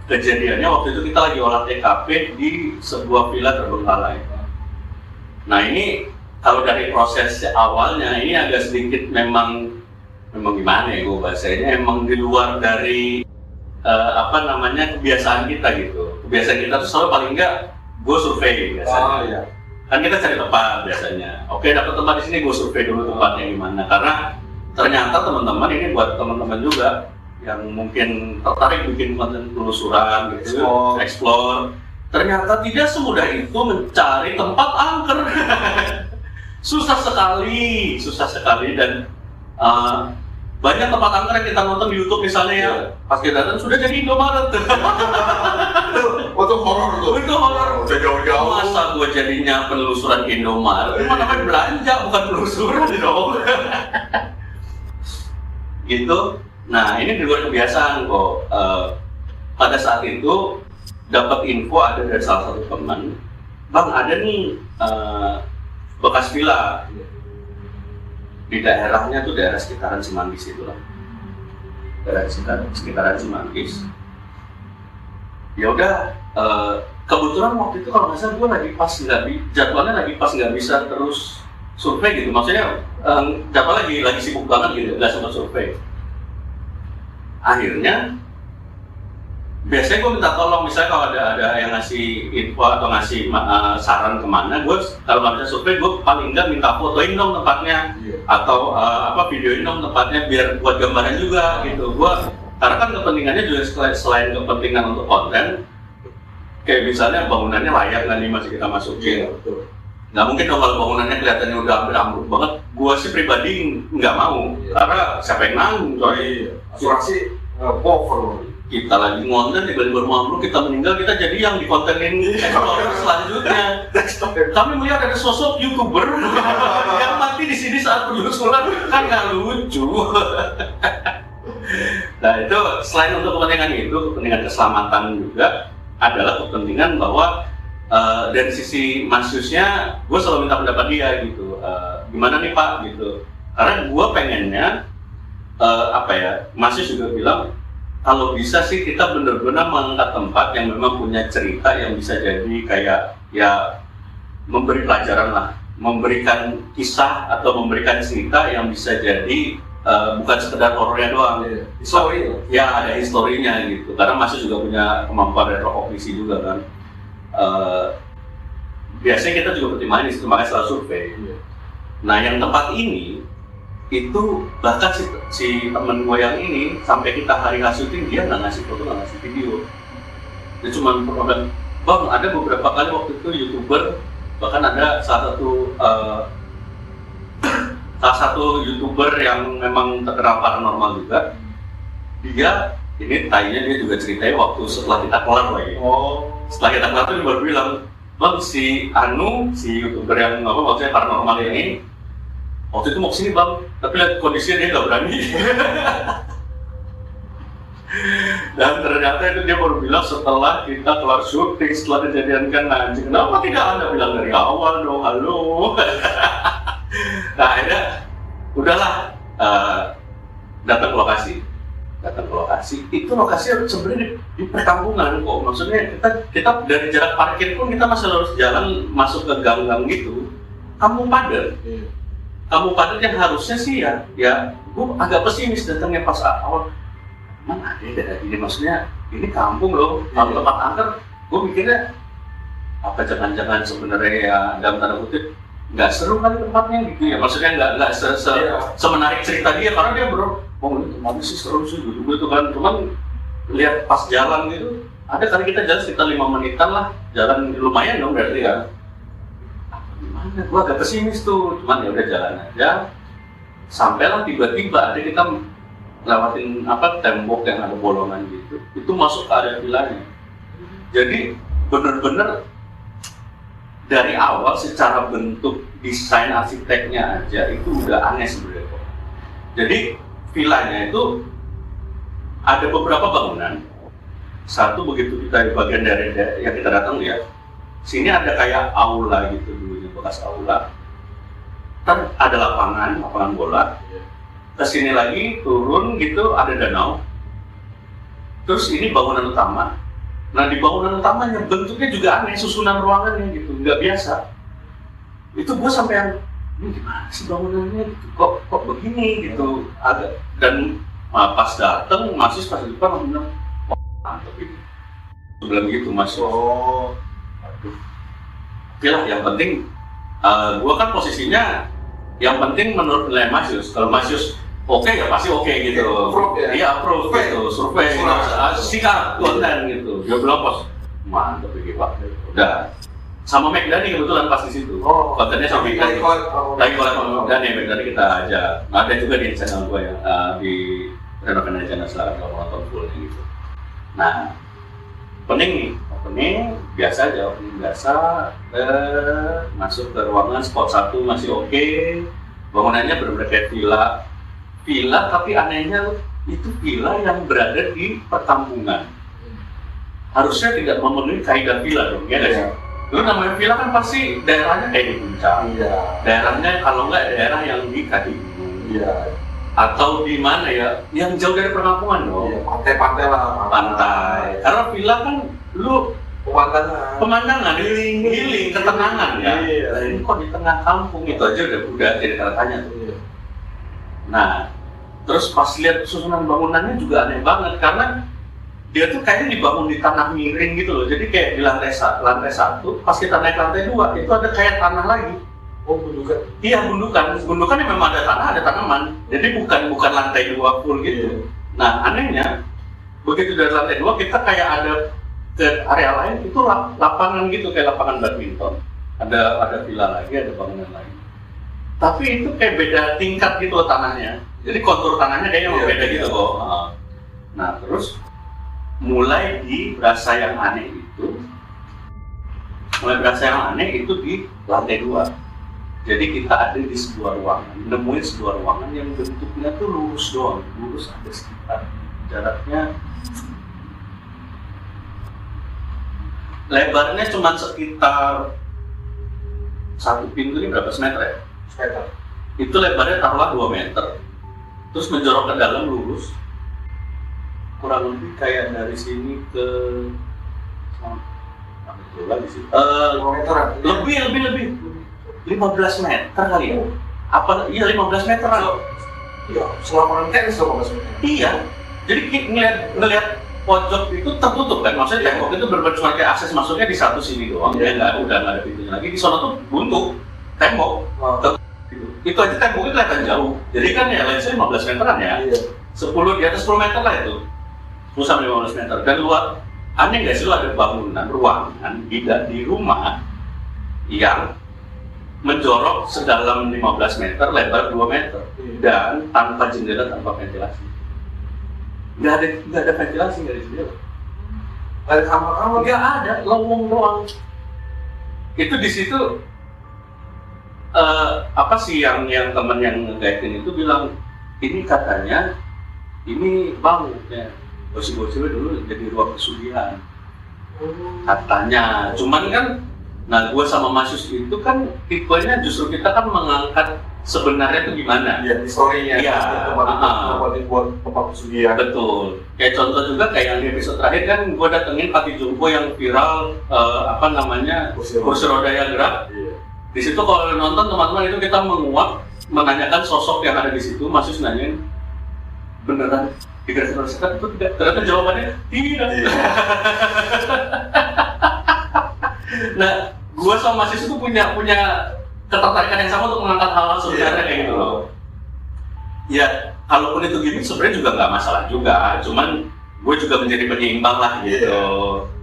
S1: Kejadiannya waktu itu kita lagi olah TKP di sebuah villa terbengkalai. Nah ini kalau dari proses awalnya ini agak sedikit memang gimana ya gue bahasanya, emang di luar dari kebiasaan kita gitu. Kebiasaan kita tuh selalu paling enggak gue survei biasanya.
S2: Iya.
S1: Kan kita cari tempat biasanya. Oke, dapat tempat di sini gue survei dulu tempatnya gimana. Karena ternyata teman-teman ini buat teman-teman juga yang mungkin tertarik bikin konten telusuran gitu, explore. Ternyata tidak semudah itu mencari tempat angker. susah sekali dan banyak tempat angker yang kita nonton di YouTube misalnya ya, pas kita datang sudah jadi Indomaret.
S2: Itu horor tuh.
S1: Itu horor.
S2: Jauh-jauh.
S1: Masa gue jadinya penelusuran Indomaret? Itu namanya belanja, bukan penelusuran dong. Gitu. Nah ini di luar kebiasaan kok. Pada saat itu dapat info ada dari salah satu teman, bang ada nih bekas villa di daerahnya tuh daerah sekitaran Semangkis itu lah, daerah sekitaran Semangkis. Ya udah, kebetulan waktu itu kalau nggak salah gue lagi pas jadwalnya lagi pas nggak bisa terus survei gitu, maksudnya jadwal lagi sibuk banget gitu, nggak sempat survei. Akhirnya biasanya gue minta tolong, misalnya kalau ada yang ngasih info atau ngasih saran kemana, gue kalau nggak bisa survei, gue paling nggak minta fotoin dong tempatnya, atau videoin dong tempatnya biar buat gambaran juga gitu. Gue karena kan kepentingannya juga selain kepentingan untuk konten, kayak misalnya bangunannya layak nggak nih masih kita masukin. Nggak mungkin dong kalau bangunannya kelihatannya udah hampir ambruk banget. Gue sih pribadi nggak mau, karena siapa yang nanggung coy.
S2: Asuransi cover.
S1: Kita lagi ngonten tiba-tiba rumah ambruk, kita meninggal, kita jadi yang dikontenin selanjutnya. Kami melihat ada sosok YouTuber yang mati di sini saat penelusuran, kan nggak lucu. Nah itu selain untuk kepentingan itu, kepentingan keselamatan juga adalah kepentingan bahwa dari sisi Mas Yusnya, gue selalu minta pendapat dia gitu. Gimana nih Pak gitu. Karena gue pengennya Mas Yus juga bilang kalau bisa sih kita benar-benar mengangkat tempat yang memang punya cerita yang bisa jadi kayak ya memberi pelajaran lah, memberikan kisah atau memberikan cerita yang bisa jadi bukan sekedar horornya doang.
S2: Histori
S1: ya ada historinya gitu. Karena Mas Yus juga punya kemampuan retrokognisi juga kan. Biasanya kita juga pertimbangan di situ, makanya selalu survei. Nah yang tempat ini itu bahkan si temen gue yang ini sampai kita hari syuting dia nggak ngasih foto, nggak ngasih video. Dia cuma bilang, bang ada beberapa kali waktu itu YouTuber, bahkan ada salah satu YouTuber yang memang terkenal paranormal juga. Dia ini tainya dia juga ceritain waktu setelah kita kelar lagi. Setelah kita kelar tuh dia baru bilang, bang si YouTuber yang maksudnya paranormal ini waktu itu mau kesini bang, tapi lihat kondisinya dia nggak berani. Dan ternyata itu dia baru bilang setelah kita kelar syuting, setelah kejadian kan anjing, kenapa tidak Anda bilang dari awal dong, halo. Nah akhirnya udahlah, datang ke lokasi. Itu lokasi sebenarnya di perkampungan kok, maksudnya kita dari jarak parkir pun kita masih harus jalan masuk ke gang-gang gitu, kampung padat. Kampung padat yang harusnya sih ya gue agak pesimis datangnya pas awal. Mana ada daerah ini, maksudnya ini kampung loh, kalau tempat angker, gue mikirnya apa jangan-jangan sebenarnya ya dalam tanda kutip nggak seru kan tempatnya gitu ya, maksudnya nggak semenarik cerita dia, karena dia ini tempatnya sih seru sih gitu kan, cuman lihat pas jalan gitu, ada kali kita jalan sekitar 5 menitan lah, jalan lumayan dong berarti kan. Gimana? Gua agak pesimis tuh, cuman ya udah jalan aja. Sampailah tiba-tiba ada kita lewatin tembok yang ada bolongan gitu. Itu masuk ke area villanya. Jadi bener-bener dari awal secara bentuk desain arsiteknya aja itu udah aneh sebenarnya. Jadi villanya itu ada beberapa bangunan. Satu begitu kita di bagian dari yang kita datang ya, sini ada kayak aula gitu dulunya, bekas aula. Kan ada lapangan bola. Kesini lagi turun gitu ada danau. Terus ini bangunan utama. Nah di bangunan utamanya bentuknya juga aneh, susunan ruangannya gitu, nggak biasa. Itu gue sampai yang, ini gimana sih bangunannya gitu, kok begini gitu. Dan pas dateng, masih pas di depan bilang, wah mantep ini. Sebelum gitu masuk. Aduh. Oke lah, yang penting, gue kan posisinya, yang penting menurut nilai Masius. Kalau Masius oke ya pasti oke gitu. Iya approve gitu, survei, sikat konten gitu. Dia bilang pas mantep ini Pak. Udah sama McDani kebetulan pas di situ. Kontennya sama McDani. Lagi kalau McDani kita aja. Ada juga di channel gue ya di Renovan channel selatan kalau nonton fullnya gitu. Nah, opening biasa aja, masuk ke ruangan spot 1 masih oke. Bangunannya benar-benar kayak villa tapi anehnya itu villa yang berada di perkampungan. Harusnya tidak memenuhi kaidah villa dong, ya nggak sih? Lu namanya villa kan pasti daerahnya kayak di puncak. Iya. Daerahnya kalau nggak daerah yang di kaki gunung. Iya. Atau di mana ya? Yang jauh dari perkampungan dong. Iya, pantai lah. Pantai. Karena villa kan lu pemandangan, healing, ketenangan ya. Iya. Ini kok di tengah kampung itu aja udah jadi tanda tanya tuh. Iya. Nah, terus pas lihat susunan bangunannya juga aneh banget karena dia tuh kayaknya dibangun di tanah miring gitu loh. Jadi kayak di lantai 1, pas kita naik lantai 2 itu ada kayak tanah lagi. Gundukan? Iya, gundukan yang memang ada tanah, ada tanaman. Jadi bukan lantai 2 full gitu. Nah, anehnya begitu dari lantai 2 kita kayak ada ke area lain itu lapangan gitu, kayak lapangan badminton. Ada villa lagi, ada bangunan lagi. Tapi itu kayak beda tingkat gitu loh tanahnya. Jadi kontur tanahnya kayaknya beda gitu kok. Nah terus mulai berasa yang aneh itu di lantai 2. Jadi kita ada di sebuah ruangan, nemuin sebuah ruangan yang bentuknya tuh lurus doang, lurus ada sekitar jaraknya lebarnya cuma sekitar satu pintu ini berapa meter ya? Meter. Itu lebarnya taruhlah 2 meter. Terus menjorok ke dalam lurus. Kurang lebih kayak dari sini ke lebih 15 meter kali ya? Iya 15 meter lah. Iya, selama tenis 15 meter. Iya. Jadi ngelihat pojok itu tertutup kan, maksudnya tembok itu benar-benar cuma kayak akses masuknya di satu sini doang, udah nggak ada pintunya lagi. Di sana tuh buntu tembok, itu aja temboknya kelihatan jauh. Jadi kan ya lensnya 15 meteran ya, 10 di atas 10 meter lah itu, 10 sampai 15 meter. Dan luar aneh nggak sih, lu ada bangunan ruangan di rumah yang menjorok sedalam 15 meter, lebar 2 meter, dan tanpa jendela, tanpa ventilasi. Nggak ada ventilasi, nggak ada jendela. Nggak ada kamar-kamar? Nggak ada, lowong doang. Itu di situ yang teman yang nge-guide-in itu bilang, ini katanya ini bangunnya bos-bosnya dulu jadi ruang pesugihan. Katanya, cuman kan nah gue sama Masius itu kan tipenya justru kita kan mengangkat sebenarnya itu gimana? Iya, historinya. Iya, buat tempat pesugihan. Betul. Kayak contoh juga kayak yang di episode terakhir kan gue datengin Pati Jumbo yang viral kursi roda yang gerak. Iya. Di situ kalau nonton teman-teman itu kita menguak menanyakan sosok yang ada di situ. Masius nanyain beneran digerak terus itu tidak. Ternyata jawabannya tidak. Iya. Nah, gue sama Masius itu punya ketertarikan yang sama untuk mengangkat hal-hal sebenarnya kayak gitu loh. Ya, kalaupun itu gimmick sebenarnya juga nggak masalah juga, cuman gue juga menjadi penyeimbang lah gitu.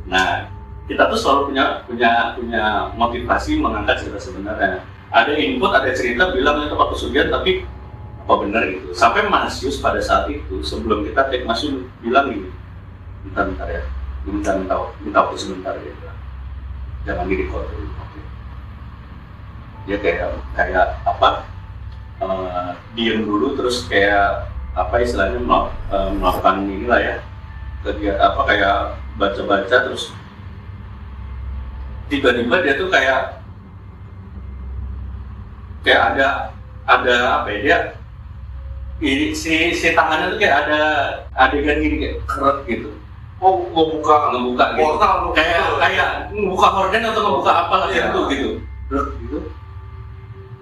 S1: Nah, kita tuh selalu punya motivasi mengangkat cerita sebenarnya. Ada input, ada cerita bilang itu Pak Pesugihan, tapi apa benar gitu. Sampai Mas Yus pada saat itu sebelum kita take, Mas Yus bilang gini, bentar ya, minta waktu sebentar gitu. Jangan di record dulu. Dia kayak apa? Diem dulu terus kayak apa istilahnya melakukan inilah ya, kayak baca-baca, terus tiba-tiba dia tuh kayak ada apa ya, dia ini si tangannya tuh kayak ada adegan gini kayak keret gitu.
S2: Oh, ngebuka
S1: gitu.
S2: Portal,
S1: kayak ngebuka horden atau ngebuka apa lah gitu. Gitu.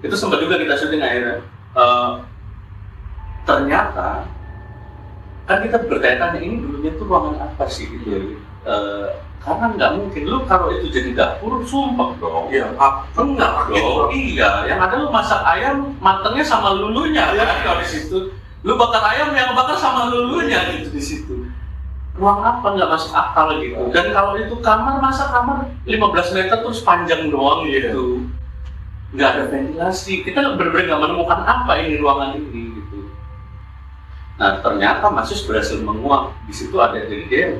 S1: Itu sempat juga kita syuting akhirnya. Ternyata kan kita bertanya-tanya ini dulunya tuh ruangan apa sih gitu. Karena nggak mungkin lu kalau itu jadi dapur sumpah dong.
S2: Iya,
S1: enggak dong. Iya, yang ada lu masak ayam matangnya sama lulunya kan kalau di situ. Lu bakar ayam yang bakar sama lulunya gitu di situ. Ruang apa nggak masuk akal gitu. Dan kalau itu kamar, masa kamar 15 meter terus panjang doang gitu. Nggak ada ventilasi. Kita benar-benar nggak menemukan apa ini ruangan ini gitu. Nah ternyata Mas Yus berhasil menguak. Di situ ada, jadi dia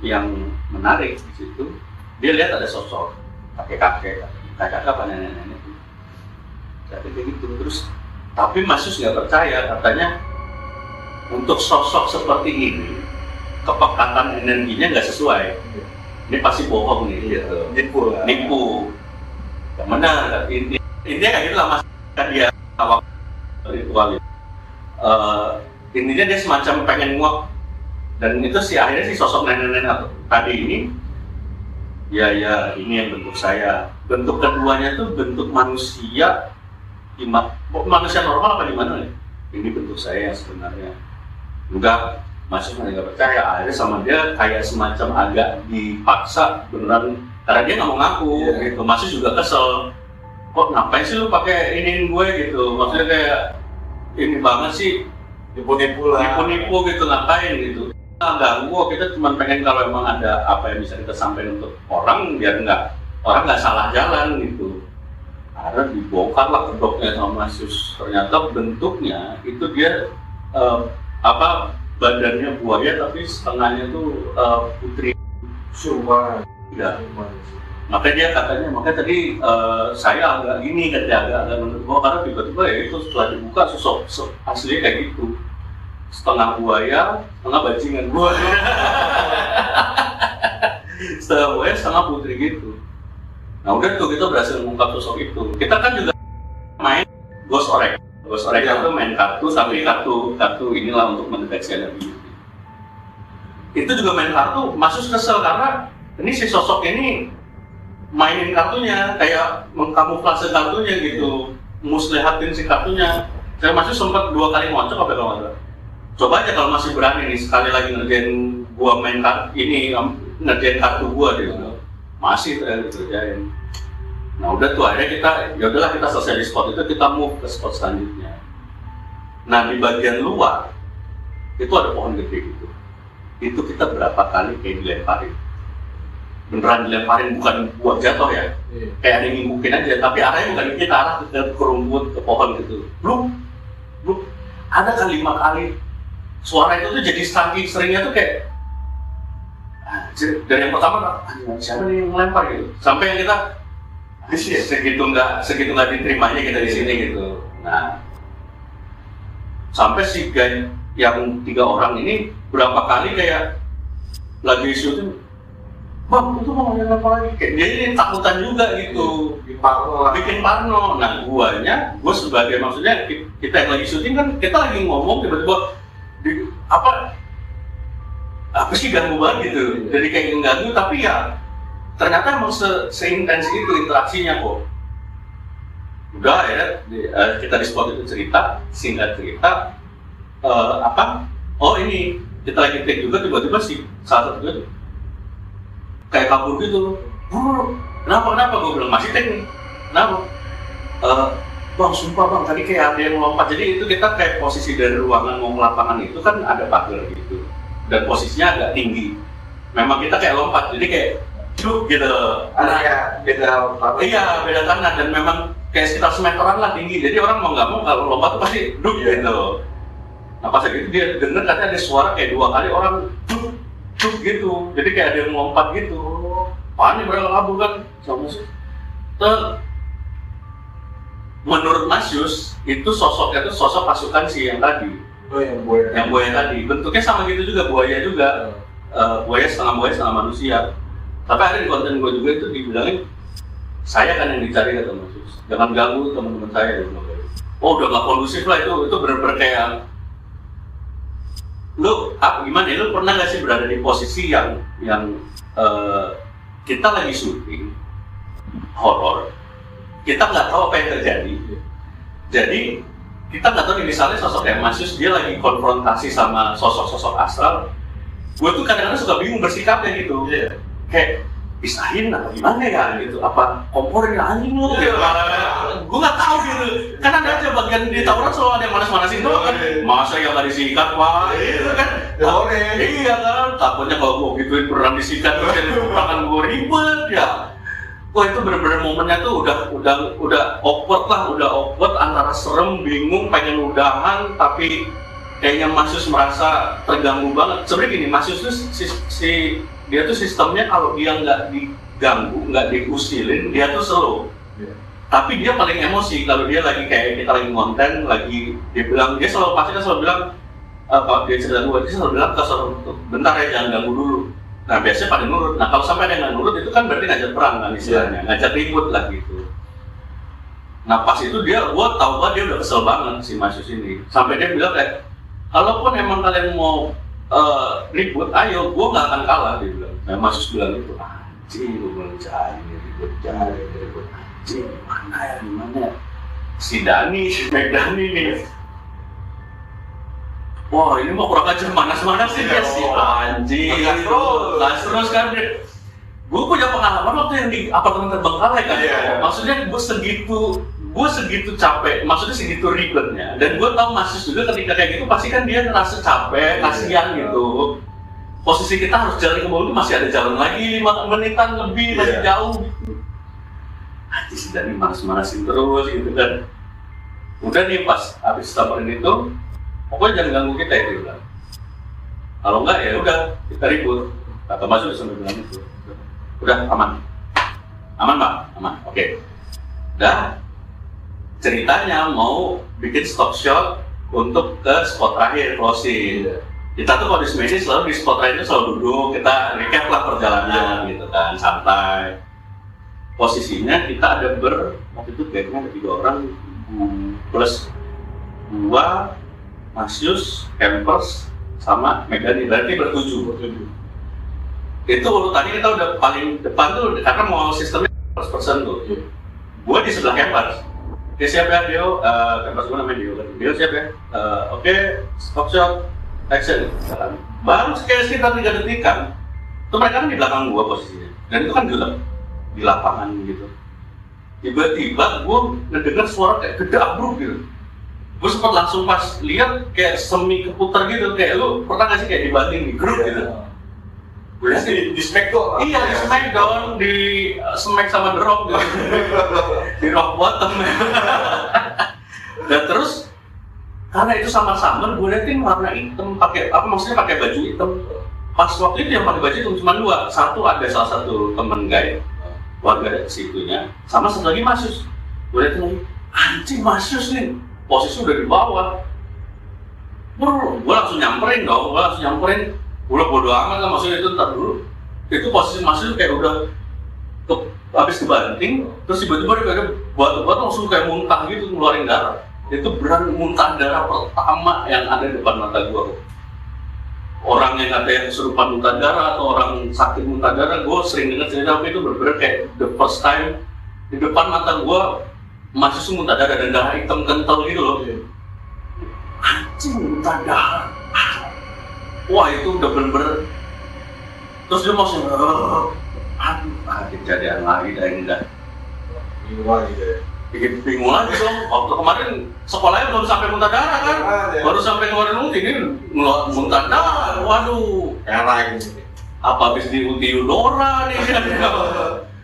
S1: yang menarik di situ. Dia lihat ada sosok kakek apa nenek-nenek itu. Kayak gitu terus. Tapi Mas Yus nggak percaya, katanya untuk sosok seperti ini kepekatan energinya nggak sesuai. Ini pasti bohong nih, gitu. Nipu. Yang benar. Intinya kayak gitu lah Mas. Kan dia awal ritual itu. Intinya dia semacam pengen nguak, dan itu sih akhirnya si sosok nenek-nenek tadi ini ya ini yang bentuk saya. Bentuk keduanya tuh bentuk manusia manusia normal apa gimana nih? Ini bentuk saya yang sebenarnya. Enggak, Mas Yus nggak percaya. Akhirnya sama dia kayak semacam agak dipaksa beneran, karena dia nggak mau ngaku gitu. Mas Yus juga kesel, kok ngapain sih lu pakai iniin gue gitu, maksudnya kayak ini banget sih, nipu gitu, ngapain gitu. Nah, ganggu, kita cuma pengen kalau emang ada apa yang bisa kita sampaikan untuk orang biar orang nggak salah jalan gitu. Akhirnya dibongkar lah kedoknya sama Mas Yus. Ternyata bentuknya itu dia badannya buaya tapi setengahnya tuh putri
S2: Surma.
S1: Ya. Makanya tadi saya agak gini, agak menurut gua, karena tiba-tiba ya itu setelah dibuka sosok aslinya kayak gitu, setengah buaya, setengah bajingan buaya. Setengah buaya, setengah putri gitu. Nah udah tuh kita berhasil mengungkap sosok itu. Kita kan juga main Ghost Orek itu main kartu, tapi kartu inilah untuk mendeteksi energi. Itu juga main kartu, Mas Yus kesel karena ini si sosok ini mainin kartunya, kayak mengkamuflase kartunya gitu, muslihatin si kartunya. Saya Mas Yus sempat 2 kali ngocok apa kalau nggak. Coba aja kalau masih berani nih sekali lagi ngerjain gua main kartu ini, ngerjain kartu gua gitu. Masih dikerjain. Nah udah tuh akhirnya kita selesai di spot itu, kita move ke spot selanjutnya. Nah di bagian luar itu ada pohon gede gitu. Itu kita berapa kali kayak dilemparin. Beneran dilemparin, bukan buat jatuh ya. Kayak ada yang ngimbukin aja, tapi arahnya bukan kita, arah ke rumput, ke pohon gitu. Belum ada kali 5 kali. Suara itu tuh jadi saking seringnya tuh kayak dari yang pertama, siapa nih yang ngelempar gitu. Sampai yang kita segitu nggak diterimanya kita di sini gitu. Nah, sampai si gang yang 3 orang ini berapa kali kayak lagi syuting, bang itu mau ngelempar lagi, kayak dia ini takutan juga gitu, bikin parno. Nah, gue sebagai maksudnya kita yang lagi syuting kan kita lagi ngomong tiba-tiba apa sih ganggu banget gitu, jadi kayak mengganggu, tapi ya ternyata emang seintens itu interaksinya kok. Udah ya, kita di spot itu singkat cerita, ini kita lagi take juga, tiba-tiba si salah satu itu kayak kabur gitu. Kenapa gue bilang masih take nih, kenapa? Bang, sumpah bang, tadi kayak ada yang lompat. Jadi itu kita kayak posisi dari ruangan mau ke lapangan itu kan ada pagar gitu, dan posisinya agak tinggi. Memang kita kayak lompat, jadi kayak duk gitu.
S2: Ada ya beda tanah.
S1: Iya, beda tanah dan memang kayak sekitar semeteran lah tinggi. Jadi orang mau nggak mau kalau lompat tuh pasti duk gitu. Nah pas gitu dia denger katanya ada suara kayak 2 kali orang duk gitu. Jadi kayak ada yang lompat gitu. Panik mereka kabur kan sama sih. Menurut Mas Yus itu sosoknya tuh sosok pasukan si yang tadi.
S2: Oh yang buaya.
S1: Yang buaya tadi. Bentuknya sama gitu juga, buaya juga. Buaya setengah manusia. Tapi ada di konten gue juga itu dibilangin saya kan yang dicari kata Mas Yus. Jangan ganggu teman-teman saya. Oh udah gak kondusif lah itu bener-bener kayak lu gimana ya, lu pernah gak sih berada di posisi yang kita lagi syuting horor, kita nggak tahu apa yang terjadi. Jadi kita nggak tahu nih, misalnya sosok kayak Mas Yus dia lagi konfrontasi sama sosok-sosok astral. Gue tuh kadang-kadang suka bingung bersikapnya gitu. Kayak pisahin atau gimana ya gitu, apa komporin anjing lu gitu. Gue nggak tahu gitu. Kan ada aja bagian di tawuran selalu ada yang manas-manasin tuh kan. Masa yang nggak disikat pak, gitu kan. Iya kan, takutnya kalau gue gituin beneran disikat terus jadi akan gue ribet ya. Wah itu bener-bener momennya tuh udah awkward antara serem, bingung, pengen udahan tapi kayaknya Mas Yus merasa terganggu banget. Sebenarnya gini, Mas Yus tuh dia tuh sistemnya kalau dia nggak diganggu, nggak diusilin, dia tuh slow. Tapi dia paling emosi kalau dia lagi kayak kita lagi konten, dia selalu bilang kalau dia cerita gue, dia selalu bilang bentar ya jangan ganggu dulu. Nah biasanya pada nurut. Nah kalau sampai ada yang nggak nurut itu kan berarti ngajak perang kan istilahnya, ngajak ribut lah gitu. Nah pas itu gue tahu banget dia udah kesel banget si Mas Yus ini. Sampai dia bilang kayak, kalaupun emang kalian mau ribut, ayo, gue nggak akan kalah, dia bilang. Nah Mas Yus bilang itu, anjing lu mencari ribut, anjing mana ya? Si Meg Dani nih. Wah ini mah kurang ajar manas-manas sih ya si anjing. Gas terus kan. Gue punya pengalaman waktu yang di apartemen Terbengkalai kan. Maksudnya gue segitu capek, maksudnya segitu ribetnya. Dan gue tahu Mas Yus juga ketika kayak gitu pasti kan dia ngerasa capek, kasihan gitu. Posisi kita harus jalan ke bawah itu masih ada jalan lagi 5 menitan lebih, masih jauh gitu. Anjing si Dani manas-manasin terus gitu kan. Udah nih pas habis samperin itu, pokoknya jangan ganggu kita itu bilang. Kalau enggak ya udah kita ribut. Kata Mas Yus sampai bilang itu. Udah aman Pak, aman. Oke. Dan ceritanya mau bikin stock shot untuk ke spot terakhir closing. Kita tuh kalau di Smedi selalu di spot terakhir itu selalu duduk, kita recap lah perjalanan gitu kan, santai. Posisinya kita ada waktu itu kayaknya ada 3 orang plus 2 Mas Yus, Campers, sama Megani, berarti bertujuh. Itu urutannya kita udah paling depan tuh karena mau sistemnya first person tuh. Gue di sebelah Campers. Dia siap ya Dio, Campers gue namanya Dio siap ya. Oke, stop shot, action. Baru sekitar 3 detikan, tuh mereka kan di belakang gue posisinya. Dan itu kan gelap di lapangan gitu. Tiba-tiba gue ngedenger suara kayak gede abruk gitu. Gue sempat langsung pas lihat kayak semi keputar gitu, kayak lu pernah nggak sih kayak dibanting di grup gitu? Gue
S2: di smack tuh?
S1: Iya di smack down, di smack sama The Rock gitu. Di rock bottom. Dan terus karena itu sama-sama gue liatin warna hitam, pakai baju hitam. Pas waktu itu yang pakai baju hitam cuma 2, satu ada salah satu temen guys warga dari situnya, sama satu lagi Mas Yus. Gue liatin lagi, anjing Mas Yus nih. Posisi udah di bawah. Gue langsung nyamperin. Gue bodo amat lah, maksudnya itu ntar dulu. Itu posisi Mas Yus kayak udah habis kebanting, terus tiba-tiba dia kayak buat langsung kayak muntah gitu, ngeluarin darah. Itu beran muntah darah pertama yang ada di depan mata gue. Orang yang katanya kesurupan muntah darah atau orang sakit muntah darah, gue sering dengar cerita, tapi itu bener-bener kayak the first time di depan mata gue Mas Yus muntah darah dan darah hitam kental gitu loh. Anjing muntah darah. Wah itu udah bener-bener. Terus dia langsung kejadian lagi dah ini dah. Bingung lagi dong. Waktu kemarin sekolahnya belum sampai muntah darah kan. Baru sampai keluarin ini muntah darah. Waduh. apa habis diuti Eudora nih kan?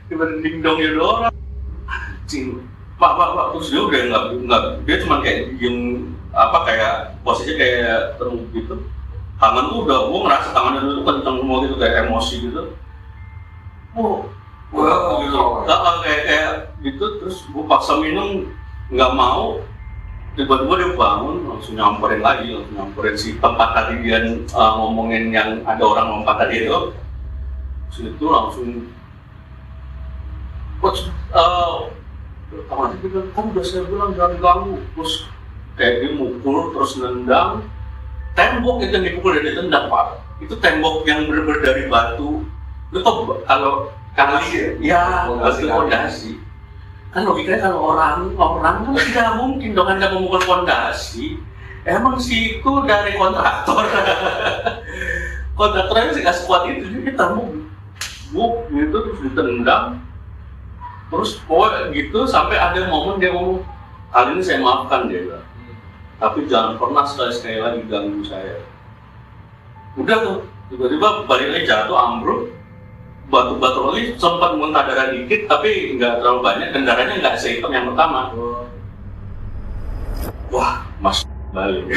S1: Dibanding dong Eudora. Anjing, pak, terus dia udah nggak, dia cuma kayak diem kayak posisinya kayak terus gitu. Tangan tuh udah, gua ngerasa tangannya tuh kenceng semua gitu, kayak emosi gitu. Gitu. Kayak gitu, terus gua paksa minum nggak mau. Tiba-tiba dia bangun, langsung nyamperin si tempat tadi dia ngomongin yang ada orang lompat tadi itu. Terus itu langsung, coach, kan udah saya bilang jangan ganggu. Terus kayak dia mukul, terus nendang. Tembok itu yang dipukul dan ditendang, Pak. Itu tembok yang bener-bener dari batu. Lu tau kalau kali ya, itu fondasi. Kan logikanya kalau orang kan tidak mungkin dong Anda memukul fondasi. Emang sih itu dari kontraktor. Kontraktornya sih nggak sekuat itu, jadi kita buk gitu terus ditendang. Terus gitu sampai ada momen dia ngomong, kali ini saya maafkan dia bilang. Tapi jangan pernah sekali lagi ganggu saya. Udah tuh, tiba-tiba balik lagi jatuh ambruk. Batu-batu lagi sempat muntah darah dikit tapi nggak terlalu banyak dan darahnya nggak sehitam yang pertama. Wah, mas balik.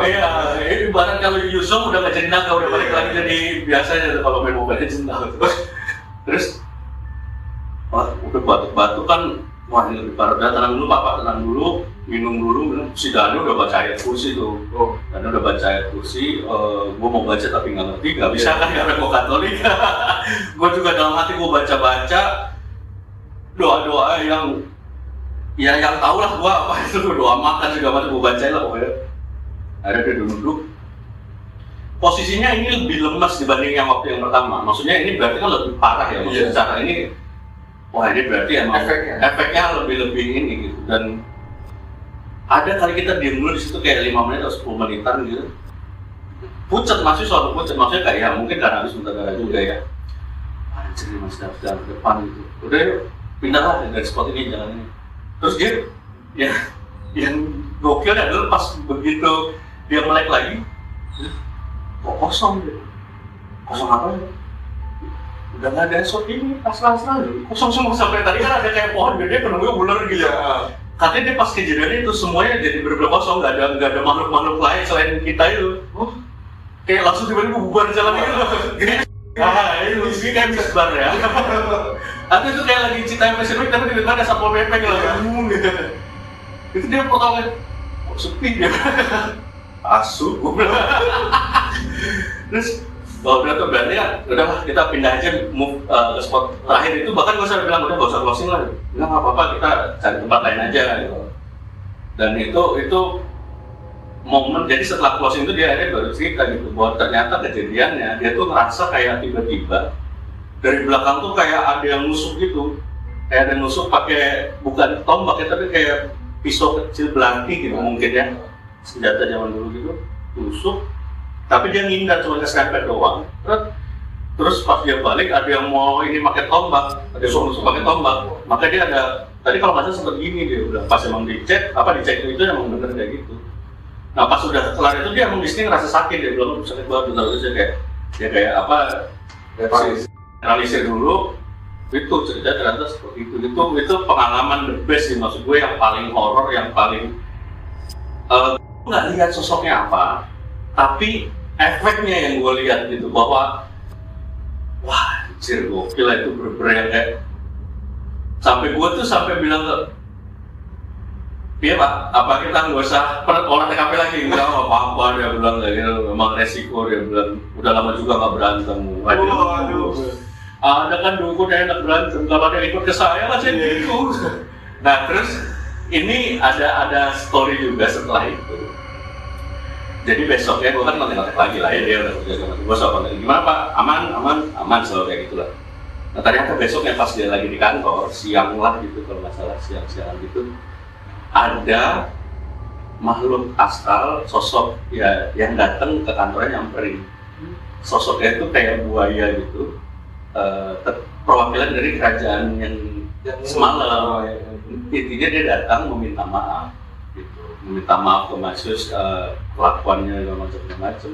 S1: Iya, ini ibarat kalau Yusuf udah nggak jadi naga, udah balik lagi jadi biasanya kalau main Mobile Legends. Terus, udah batu-batu kan, wah ini lebih parah. Udah tenang dulu Pak, tenang dulu, minum dulu. Si Danu udah baca ayat kursi tuh. Danu udah baca ayat kursi, gue mau baca tapi nggak ngerti, nggak bisa kan karena gue Katolik. Gue juga dalam hati gue baca doa-doa yang tau lah gue apa itu, doa makan juga macam gue bacain lah pokoknya. Akhirnya dia duduk. Posisinya ini lebih lemas dibanding yang waktu yang pertama. Maksudnya ini berarti kan lebih parah ya. Maksudnya cara ini, wah ini berarti emang efeknya lebih ini gitu. Dan ada kali kita diem dulu di situ kayak 5 menit atau 10 menitan gitu. Pucat, maksudnya kayak ya mungkin karena habis muntah darah juga ya. Anjir masih dalam ke depan gitu. Udah yuk, pindah lah dari spot ini, jangan ini. Terus dia, ya yang gokil adalah pas begitu dia melek lagi, kok kosong deh. Kosong apa ya? Udah nggak ada shot ini, pasrah-pasrah dulu. Kosong semua sampai tadi kan ada kayak pohon gede penuhnya ular gitu. Katanya dia pas kejadian itu semuanya jadi bener-bener kosong, nggak ada makhluk-makhluk lain selain kita itu. Kayak langsung tiba-tiba bubar jalan gitu. Ini kayak misbar ya. Tapi itu kayak lagi cita Pacific tapi tiba-tiba ada Satpol PP gitu. Itu dia pertama kok sepi ya. Asu. Terus udah tuh berarti ya udahlah kita pindah aja move ke spot terakhir itu, bahkan gue sampai bilang udah gak usah closing lah, bilang nggak apa-apa kita cari tempat lain aja gitu. Dan itu momen, jadi setelah closing itu dia akhirnya baru cerita gitu bahwa ternyata kejadiannya dia tuh ngerasa kayak tiba-tiba dari belakang tuh kayak ada yang nusuk gitu, kayak ada yang nusuk pakai bukan tombak ya tapi kayak pisau kecil belati gitu mungkin ya, senjata zaman dulu gitu, tusuk. Tapi dia ngindar cuma keserempet doang. Terus pas dia balik ada yang mau ini pakai tombak, ada yang mau pakai tombak. Maka dia ada tadi kalau nggak salah sempat gini dia udah pas emang dicek itu emang bener kayak gitu. Nah pas udah kelar itu dia emang di sini ngerasa sakit, dia bilang sakit banget, terus dia kayak apa? Analisir dulu. Itu cerita ternyata seperti itu. Itu pengalaman the best sih, maksud gue yang paling horor, yang paling nggak lihat sosoknya apa. Tapi efeknya yang gue lihat gitu bahwa wah anjir gokil itu bener-bener kayak sampai gue tuh sampai bilang ke iya Pak, apa kita nggak usah olah TKP lagi? Nggak apa-apa, dia bilang kayak gitu, memang resiko, dia bilang udah lama juga nggak berantem. Waduh. Ada kan dulu dia enak berantem, kalau dia ikut ke saya lah saya gitu. Nah terus ini ada story juga setelah itu. Jadi besoknya gue kan kontak lagi lah ya, dia udah kerja sama gue, soal kontak gimana Pak, aman selalu kayak gitulah. Nah ternyata besoknya pas dia lagi di kantor, siang lah gitu kalau nggak salah, siang gitu, ada makhluk astral, sosok ya yang datang ke kantornya nyamperin. Sosoknya itu kayak buaya gitu, perwakilan dari kerajaan yang semalam. Intinya dia datang meminta maaf. Meminta maaf ke Mas Yus, kelakuannya dan macam-macam.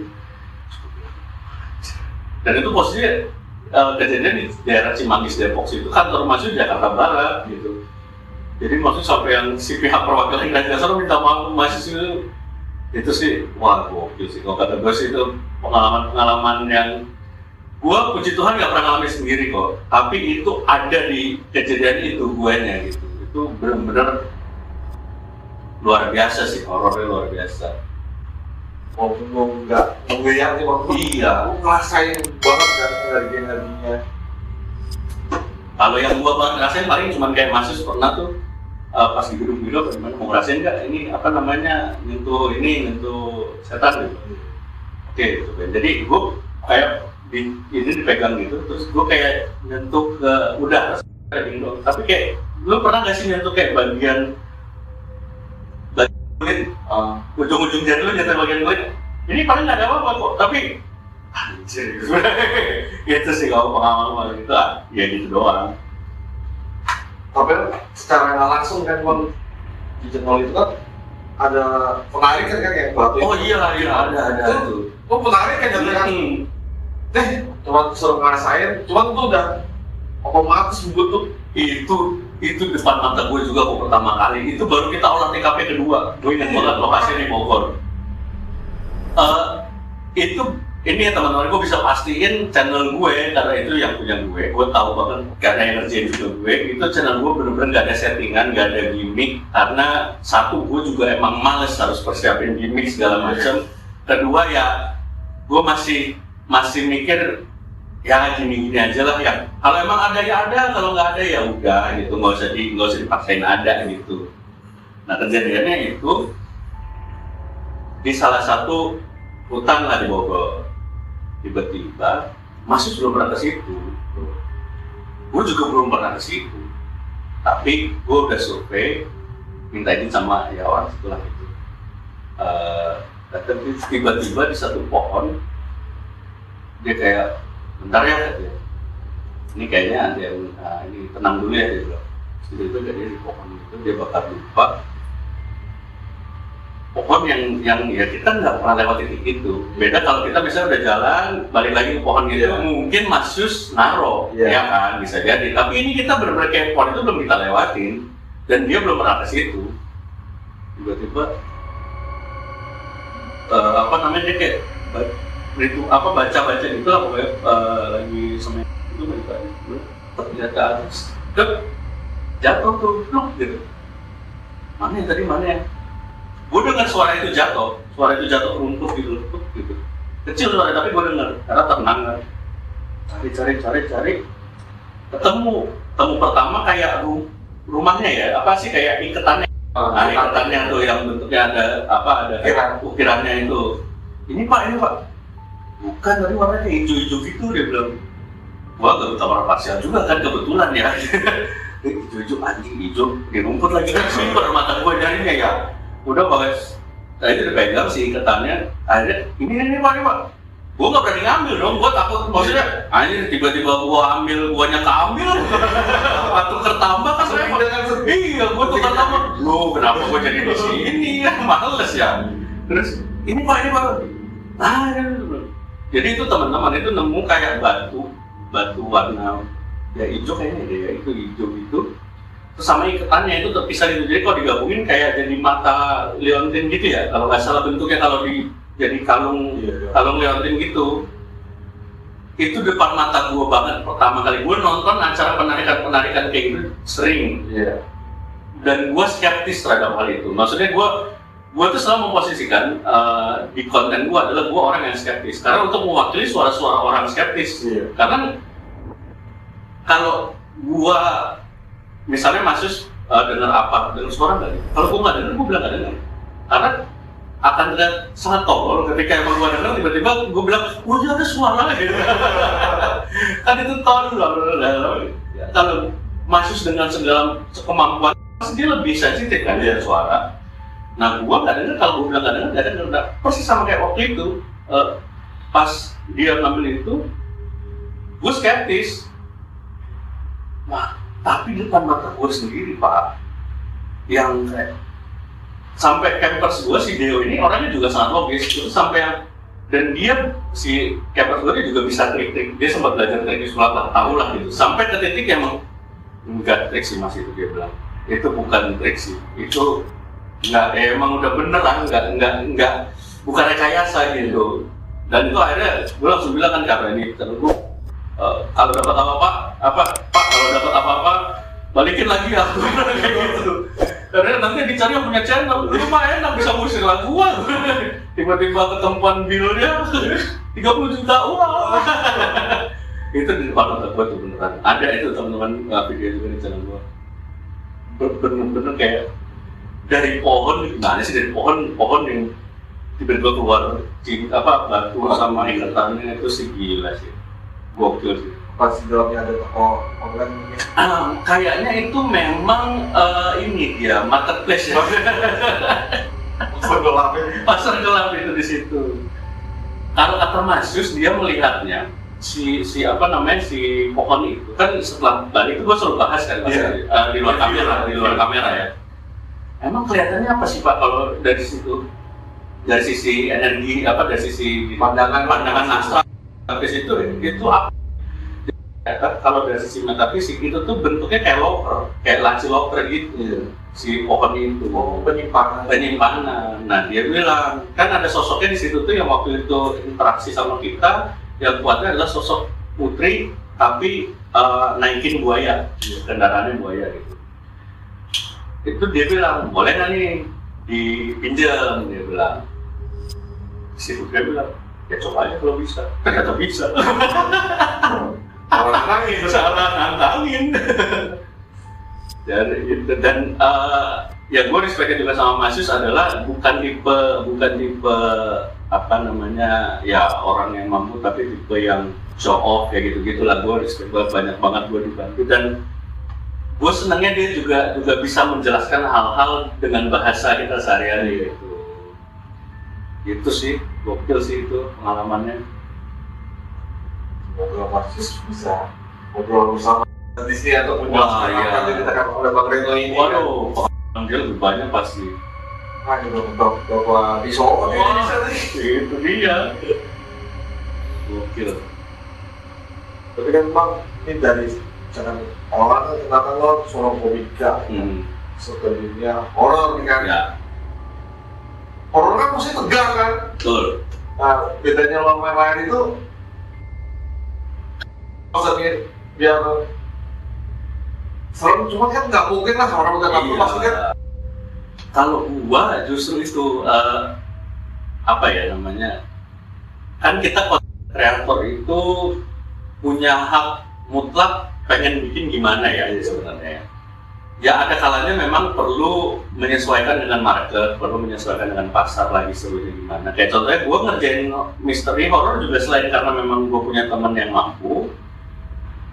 S1: Dan itu posisinya kejadian di daerah Cimanggis Depok situ, kantor mahasiswa Jakarta Barat gitu. Jadi maksudnya sampai yang si pihak perwakilan dan dasar minta maaf mahasiswa itu sih, wah gokil sih. Kalau kata gue sih itu pengalaman yang gue puji Tuhan nggak pernah ngalamin sendiri kok. Tapi itu ada di kejadian itu guenya gitu. Itu benar-benar luar biasa sih, horornya luar biasa.
S2: Walaupun lo nggak menggeliat sih waktu
S1: Iya.
S2: lo ngerasain banget kan energinya.
S1: Kalau yang gua banget ngerasain paling cuma kayak mahasiswa pernah tuh pas di gedung Bilo, gimana mau ngerasain nggak ini apa namanya nyentuh setan gitu. Oke, gitu kan. Jadi gua kayak ini dipegang gitu, terus gua kayak nyentuh ke udara gitu. Tapi kayak lu pernah nggak sih nyentuh kayak bagian kulit, ujung-ujung jari lu nyentuh bagian kulit? Ini paling nggak ada apa-apa kok, tapi anjir gitu. Itu sih kalau pengalaman itu ya gitu doang.
S2: Tapi secara nggak langsung kan bang di channel itu kan ada penarikan kan yang batu.
S1: Oh iya ada itu.
S2: Oh penarik kan jadi kan. Cuma suruh ngerasain, cuma itu udah otomatis butuh itu depan mata gue juga kok pertama kali. Itu baru kita olah TKP kedua. Gue ingat banget lokasi di Bogor. Ini ya teman-teman, gue bisa pastiin channel gue karena itu yang punya gue tahu banget karena energi juga gue itu channel gue bener-bener gak ada settingan, gak ada gimmick karena satu gue juga emang males harus persiapin gimmick segala macam. Kedua ya gue masih mikir ya gini-gini aja lah ya, kalau emang ada ya ada, kalau nggak ada ya udah gitu, nggak usah dipaksain ada gitu. Nah kejadiannya itu di salah satu hutan lah di Bogor. Tiba-tiba masuk belum pernah ke situ, gue juga belum pernah ke situ, tapi gue udah survei, minta izin sama ya orang setelah itu. Dan tiba-tiba di satu pohon dia kayak bentar ya katanya, ini kayaknya ada yang ini tenang dulu ya dia bilang. Itu dia di pohon itu dia bakar lupa. Pohon yang ya kita nggak pernah lewat titik itu. Beda kalau kita bisa udah jalan balik lagi ke pohon gitu, mungkin Mas Yus naro, ya kan bisa jadi. Tapi ini kita benar-benar kayak pohon itu belum kita lewatin dan dia belum pernah ke situ. Tiba-tiba apa namanya dia kayak baca gitu lah pokoknya lagi semen itu mereka lihat ke atas, jatuh tuh gitu. Mana yang tadi mana ya? Gue dengar suara itu jatuh runtuh gitu. Kecil suara tapi gue dengar karena tenang kan. Cari, ketemu pertama kayak rumahnya ya, apa sih kayak iketannya. Nah iketannya tuh yang bentuknya ada ukirannya itu. Ini pak, bukan tadi warnanya hijau-hijau gitu dia bilang. Wah gak kamar parsial juga kan kebetulan ya. Hijau-hijau anjing hijau di rumput lagi kan super mata gue jarinya ya. Udah bahas, nah itu dipegang sih iketannya, akhirnya ini pak, gue nggak berani ngambil dong, gue takut, maksudnya, anjir tiba-tiba gue ambil, guanya keambil, waktu kertambah kan saya iya, gue tuh kertambah, loh kenapa gue jadi di sini ya, males ya, terus ini pak, jadi itu teman-teman itu nemu kayak batu warna ya hijau kayaknya deh ya, itu hijau itu. Terus sama iketannya itu terpisah gitu, jadi kalau digabungin kayak jadi mata liontin gitu ya, kalau nggak salah bentuknya kalau jadi kalung liontin gitu. Itu depan mata gue banget pertama kali gue nonton acara penarikan kayak gitu sering. Dan gue skeptis terhadap hal itu. Maksudnya gue tuh selalu memposisikan di konten gue adalah gue orang yang skeptis karena untuk mewakili suara-suara orang skeptis. Karena kalau gue misalnya Mas dengar suara nggak? Kalau gue nggak dengar, gue bilang nggak dengar. Karena akan terlihat sangat tolol ketika emang gue dengar tiba-tiba gue bilang, oh iya ada suara gitu. Kan itu tolol. Kalau Mas dengan segala kemampuan, dia lebih sensitif kan dengan suara. Nah gue nggak dengar, kalau gue bilang nggak dengar. Persis sama kayak waktu itu, pas dia ngambil itu, gue skeptis. Wah, tapi depan mata gue sendiri pak, yang kayak sampai campers gue si Deo ini orangnya juga sangat logis, terus sampai dan dia
S1: si Kepler sendiri juga bisa trik-trik, dia sempat belajar teknik sulap lah, tahu lah gitu. Sampai ke titik yang enggak trik sih mas, itu dia bilang itu bukan trik sih, itu enggak, emang udah beneran, enggak bukan rekayasa gitu. Dan itu akhirnya gue langsung bilang kan karena ini terus kalau dapat apa-apa, Pak kalau dapat apa-apa balikin lagi aku kayak gitu. Karena nanti dicari yang punya channel, lu mah enak bisa musik lagu gua. Tiba-tiba ketemuan bilnya 30 juta uang. Itu di depan otak gua tuh beneran. Ada itu teman-teman video juga di channel gua. Bener-bener kayak dari pohon, gimana sih dari pohon yang tiba-tiba keluar batu sama ikatannya, itu sih gila sih. Gokil sih.
S2: Pas di dalamnya ada toko online mungkin.
S1: Kayaknya itu memang ini dia marketplace ya. Pasar gelap itu di situ. Kalau kata Mas Yus, dia melihatnya si pohon itu kan setelah balik itu gua selalu bahas kan di luar kamera ya. Emang kelihatannya apa sih Pak kalau dari situ? Dari sisi energi dari sisi pandangan astral dari situ itu apa? Kalau dari sisi metafisik itu tuh bentuknya kayak loker, kayak laci loker gitu. Si pohon itu penyimpanan. Nah dia bilang kan ada sosoknya di situ tuh yang waktu itu interaksi sama kita, yang kuatnya adalah sosok putri tapi naikin buaya, kendaraannya buaya gitu. Itu dia bilang boleh nggak nih dipinjam, dia bilang. Si putri bilang ya coba aja kalau bisa. Ternyata bisa. Salah nantangin. Dan ya gue respect juga sama Mas Yus adalah bukan tipe ya orang yang mampu, tapi tipe yang show off kayak gitu-gitulah. Gue respect banyak banget gue dibantu, dan gue senangnya dia juga bisa menjelaskan hal-hal dengan bahasa kita sehari-hari gitu. Gitu sih, gokil sih itu pengalamannya.
S2: Ngobrol Mas Yus bisa ngobrol bersama di sini atau menjelaskan apa yang kita akan oleh Bang Reno ini.
S1: Waduh, pengalaman dia lebih banyak pasti.
S2: Nah, ini beberapa di Solo
S1: Itu dia. Gokil.
S2: Tapi kan Bang, ini dari channel orang ternyata lo Solo Komika. Sebenarnya horor nih kan.
S1: Ya.
S2: Horor kan mesti tegang kan.
S1: Betul.
S2: Nah, bedanya lo main itu maksudnya biar serem, cuma kan nggak mungkin lah orang udah ngaku pasti kan.
S1: Kalau gua justru itu kan kita kreator itu punya hak mutlak pengen bikin gimana ya sebenarnya. Ya ada kalanya memang perlu menyesuaikan dengan market, perlu menyesuaikan dengan pasar lagi sebenarnya gimana. Kayak contohnya gua ngerjain misteri horor juga selain karena memang gua punya teman yang mampu.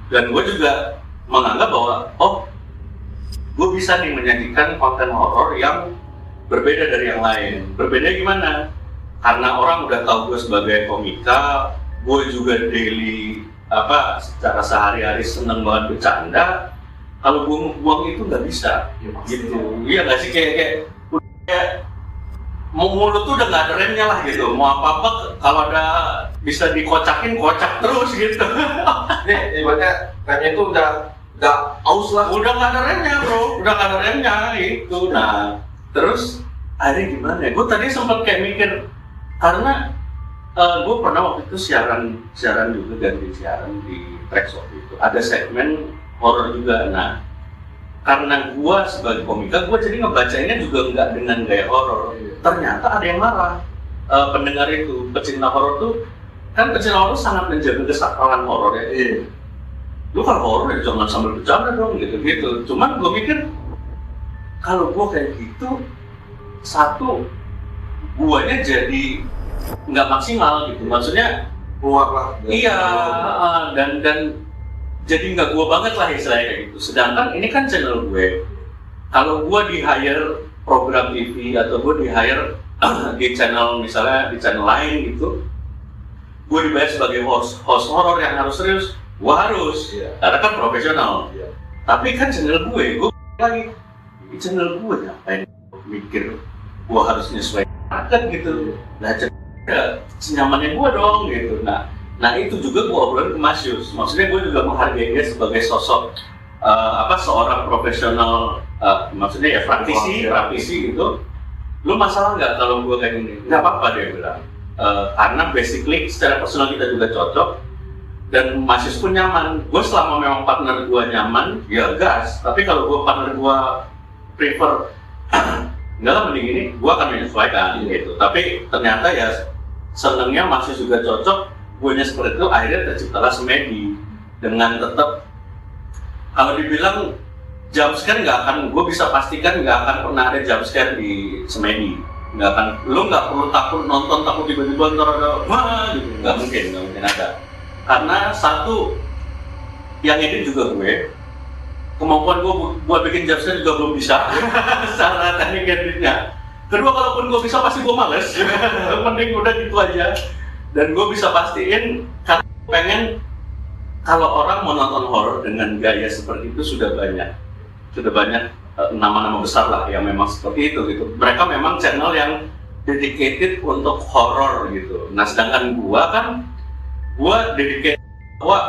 S1: Dan gue juga menganggap bahwa, gue bisa nih menyajikan konten horor yang berbeda dari yang lain. Berbeda gimana? Karena orang udah tahu gue sebagai komika, gue juga daily secara sehari-hari seneng banget bercanda. Kalau gue buang itu nggak bisa, gitu. Iya nggak sih kayak mulut tuh udah nggak ada remnya lah gitu. Mau apa kalau ada bisa dikocakin, kocak terus gitu.
S2: Nih, ibaratnya remnya itu udah aus lah.
S1: Udah nggak ada remnya bro, udah nggak ada remnya itu. Nah, terus akhirnya gimana ya? Gue tadi sempat kayak mikir karena gue pernah waktu itu siaran juga ganti siaran di Trax waktu itu. Ada segmen horor juga. Nah, karena gue sebagai komika, gue jadi ngebacainnya juga nggak dengan gaya horor. Ternyata ada yang marah. Pendengar itu, pecinta horor tuh, kan pecinta horor sangat menjaga kesakralan horor ya. Lu kalau horor ya jangan sambil bercanda dong, gitu. Cuman gue mikir, kalau gue kayak gitu, satu, guanya jadi nggak maksimal gitu. Maksudnya,
S2: keluar lah.
S1: Iya, dan jadi nggak gue banget lah istilahnya kayak gitu. Sedangkan ini kan channel gue. Kalau gue di hire program TV atau gue di hire di channel misalnya di channel lain gitu, gue dibayar sebagai host horor yang harus serius, gue harus, karena kan profesional. Tapi kan channel gue lagi di channel gue ngapain mikir gue harus nyesuaiin market gitu. Nah ya senyamannya gue dong gitu. Nah itu juga gue obrolin ke Mas Yus. Maksudnya gue juga menghargai dia sebagai sosok seorang profesional, maksudnya ya praktisi gitu. Lu masalah nggak kalau gue kayak gini? Nggak apa-apa dia bilang. Karena basically secara personal kita juga cocok dan Mas Yus pun nyaman. Gue selama memang partner gue nyaman, ya gas. Tapi kalau gue partner gue prefer enggak lah mending ini, gue akan menyesuaikan gitu. Tapi ternyata ya senengnya masih juga cocok, gue seperti itu, akhirnya terciptalah Semedi dengan tetap kalau dibilang jump scare nggak akan, gue bisa pastikan nggak akan pernah ada jump scare di Semedi, nggak akan, lo nggak perlu takut nonton takut tiba-tiba ntar ada wah gitu, nggak mungkin ada, karena satu yang edit juga gue, kemampuan gue buat bikin jump scare juga belum bisa secara teknik editnya. Kedua, kalaupun gue bisa pasti gue males. Mending udah gitu aja. Dan gue bisa pastiin karena pengen kalau orang mau nonton horor dengan gaya seperti itu sudah banyak nama-nama besar lah yang memang seperti itu gitu. Mereka memang channel yang dedicated untuk horor gitu. Nah sedangkan gue kan dedicated gue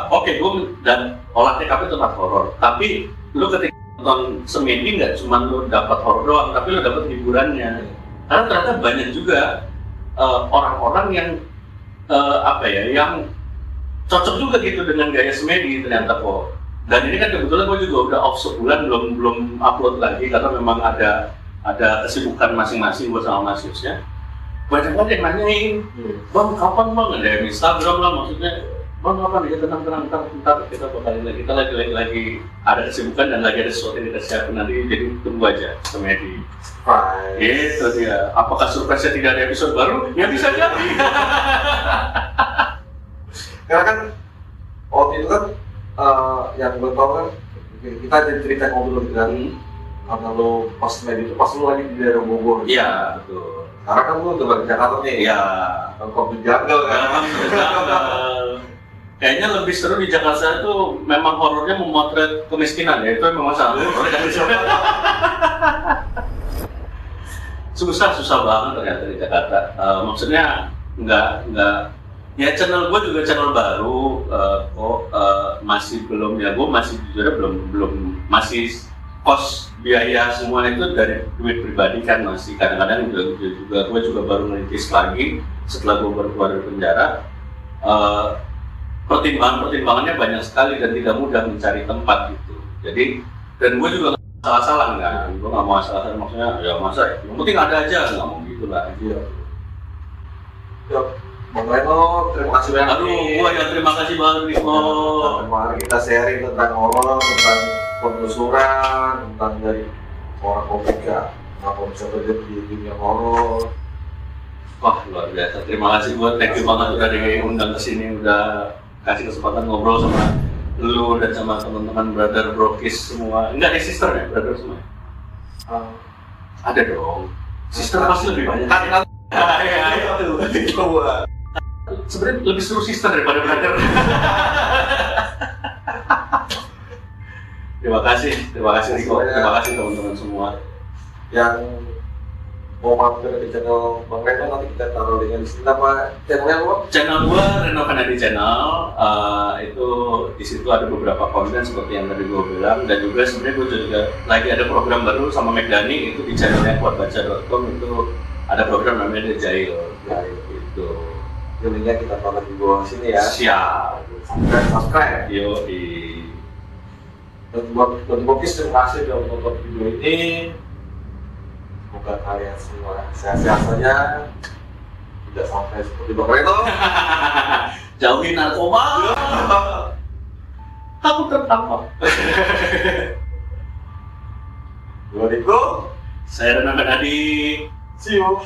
S1: dan olah TKP tetap horor. Tapi lu ketika nonton Semedi nggak cuma lu dapat horor doang, tapi lu dapat hiburannya. Karena ternyata banyak juga orang-orang yang yang cocok juga gitu dengan gaya Semedi ternyata kok. Dan ini kan kebetulan gue juga udah off sebulan belum upload lagi karena memang ada kesibukan masing-masing buat sama Mas Yusnya. Banyak banget yang nanyain, bang kapan bang, ada yang Instagram lah maksudnya. Bang kapan ya, tenang ntar kita bakalan lagi, kita lagi ada kesibukan dan lagi ada sesuatu yang kita siapin nanti, jadi tunggu aja Semedi. Itu dia. Apakah surprise-nya tidak ada episode baru? Ya bisa jadi.
S2: Karena kan waktu itu kan yang gue tau kan kita jadi cerita ngobrol gitu kan. Karena lo pas Semedi itu pas lo lagi di daerah Bogor.
S1: Iya betul.
S2: Karena kan lo udah balik Jakarta nih.
S1: Iya.
S2: Kok di jungle kan?
S1: Kayaknya lebih seru di Jakarta itu memang horornya memotret kemiskinan ya, itu memang masalah. Susah banget ternyata di Jakarta. Maksudnya nggak ya channel gue juga channel baru masih belum ya, gue masih jujur belum masih kos biaya semua itu dari duit pribadi kan, masih kadang-kadang juga gue juga baru merintis lagi setelah gue baru keluar dari penjara. Pertimbangannya banyak sekali dan tidak mudah mencari tempat gitu. Jadi dan gue juga nggak salah-salah kan, gue nggak mau asal-asalan, maksudnya ya masa yang penting ada aja, nggak mau gitu lah.
S2: Iya. Bang Reno, terima kasih banyak.
S1: Gue yang terima kasih banget Riko.
S2: Kemarin kita sharing tentang horor, tentang penelusuran, tentang dari orang komika, apa bisa terjadi di dunia horor.
S1: Wah luar biasa, terima kasih buat thank you banget udah diundang kesini, udah kasih kesempatan ngobrol sama lu dan sama teman-teman brother brokis semua. Enggak ada sister ya, brother semua? Ada dong, sister pasti lebih banyak. Ya itu. Coba. Sebenarnya lebih seru sister daripada brother. Terima kasih Riko, terima kasih teman-teman semua
S2: yang mau mampir di channel Bang Reno, nanti kita taruh dengan di sini. Apa channelnya lo?
S1: Channel gua Reno Kennedy Channel. Itu di situ ada beberapa konten seperti yang tadi gua bilang, dan juga sebenarnya gua juga lagi ada program baru sama Megdani itu di channelnya kuatbaca.com. itu ada program namanya The Jail itu.
S2: Linknya kita taruh di bawah sini ya.
S1: Siap.
S2: Subscribe.
S1: Yo
S2: Dan buat Bokis, terima kasih sudah menonton video ini. Semoga kalian semua sehat-sehat saja, tidak sampai seperti Bang Reno.
S1: Jauhi narkoba. Takut tertangkap.
S2: Gue Riko.
S1: Saya Reno Kennedy.
S2: See you.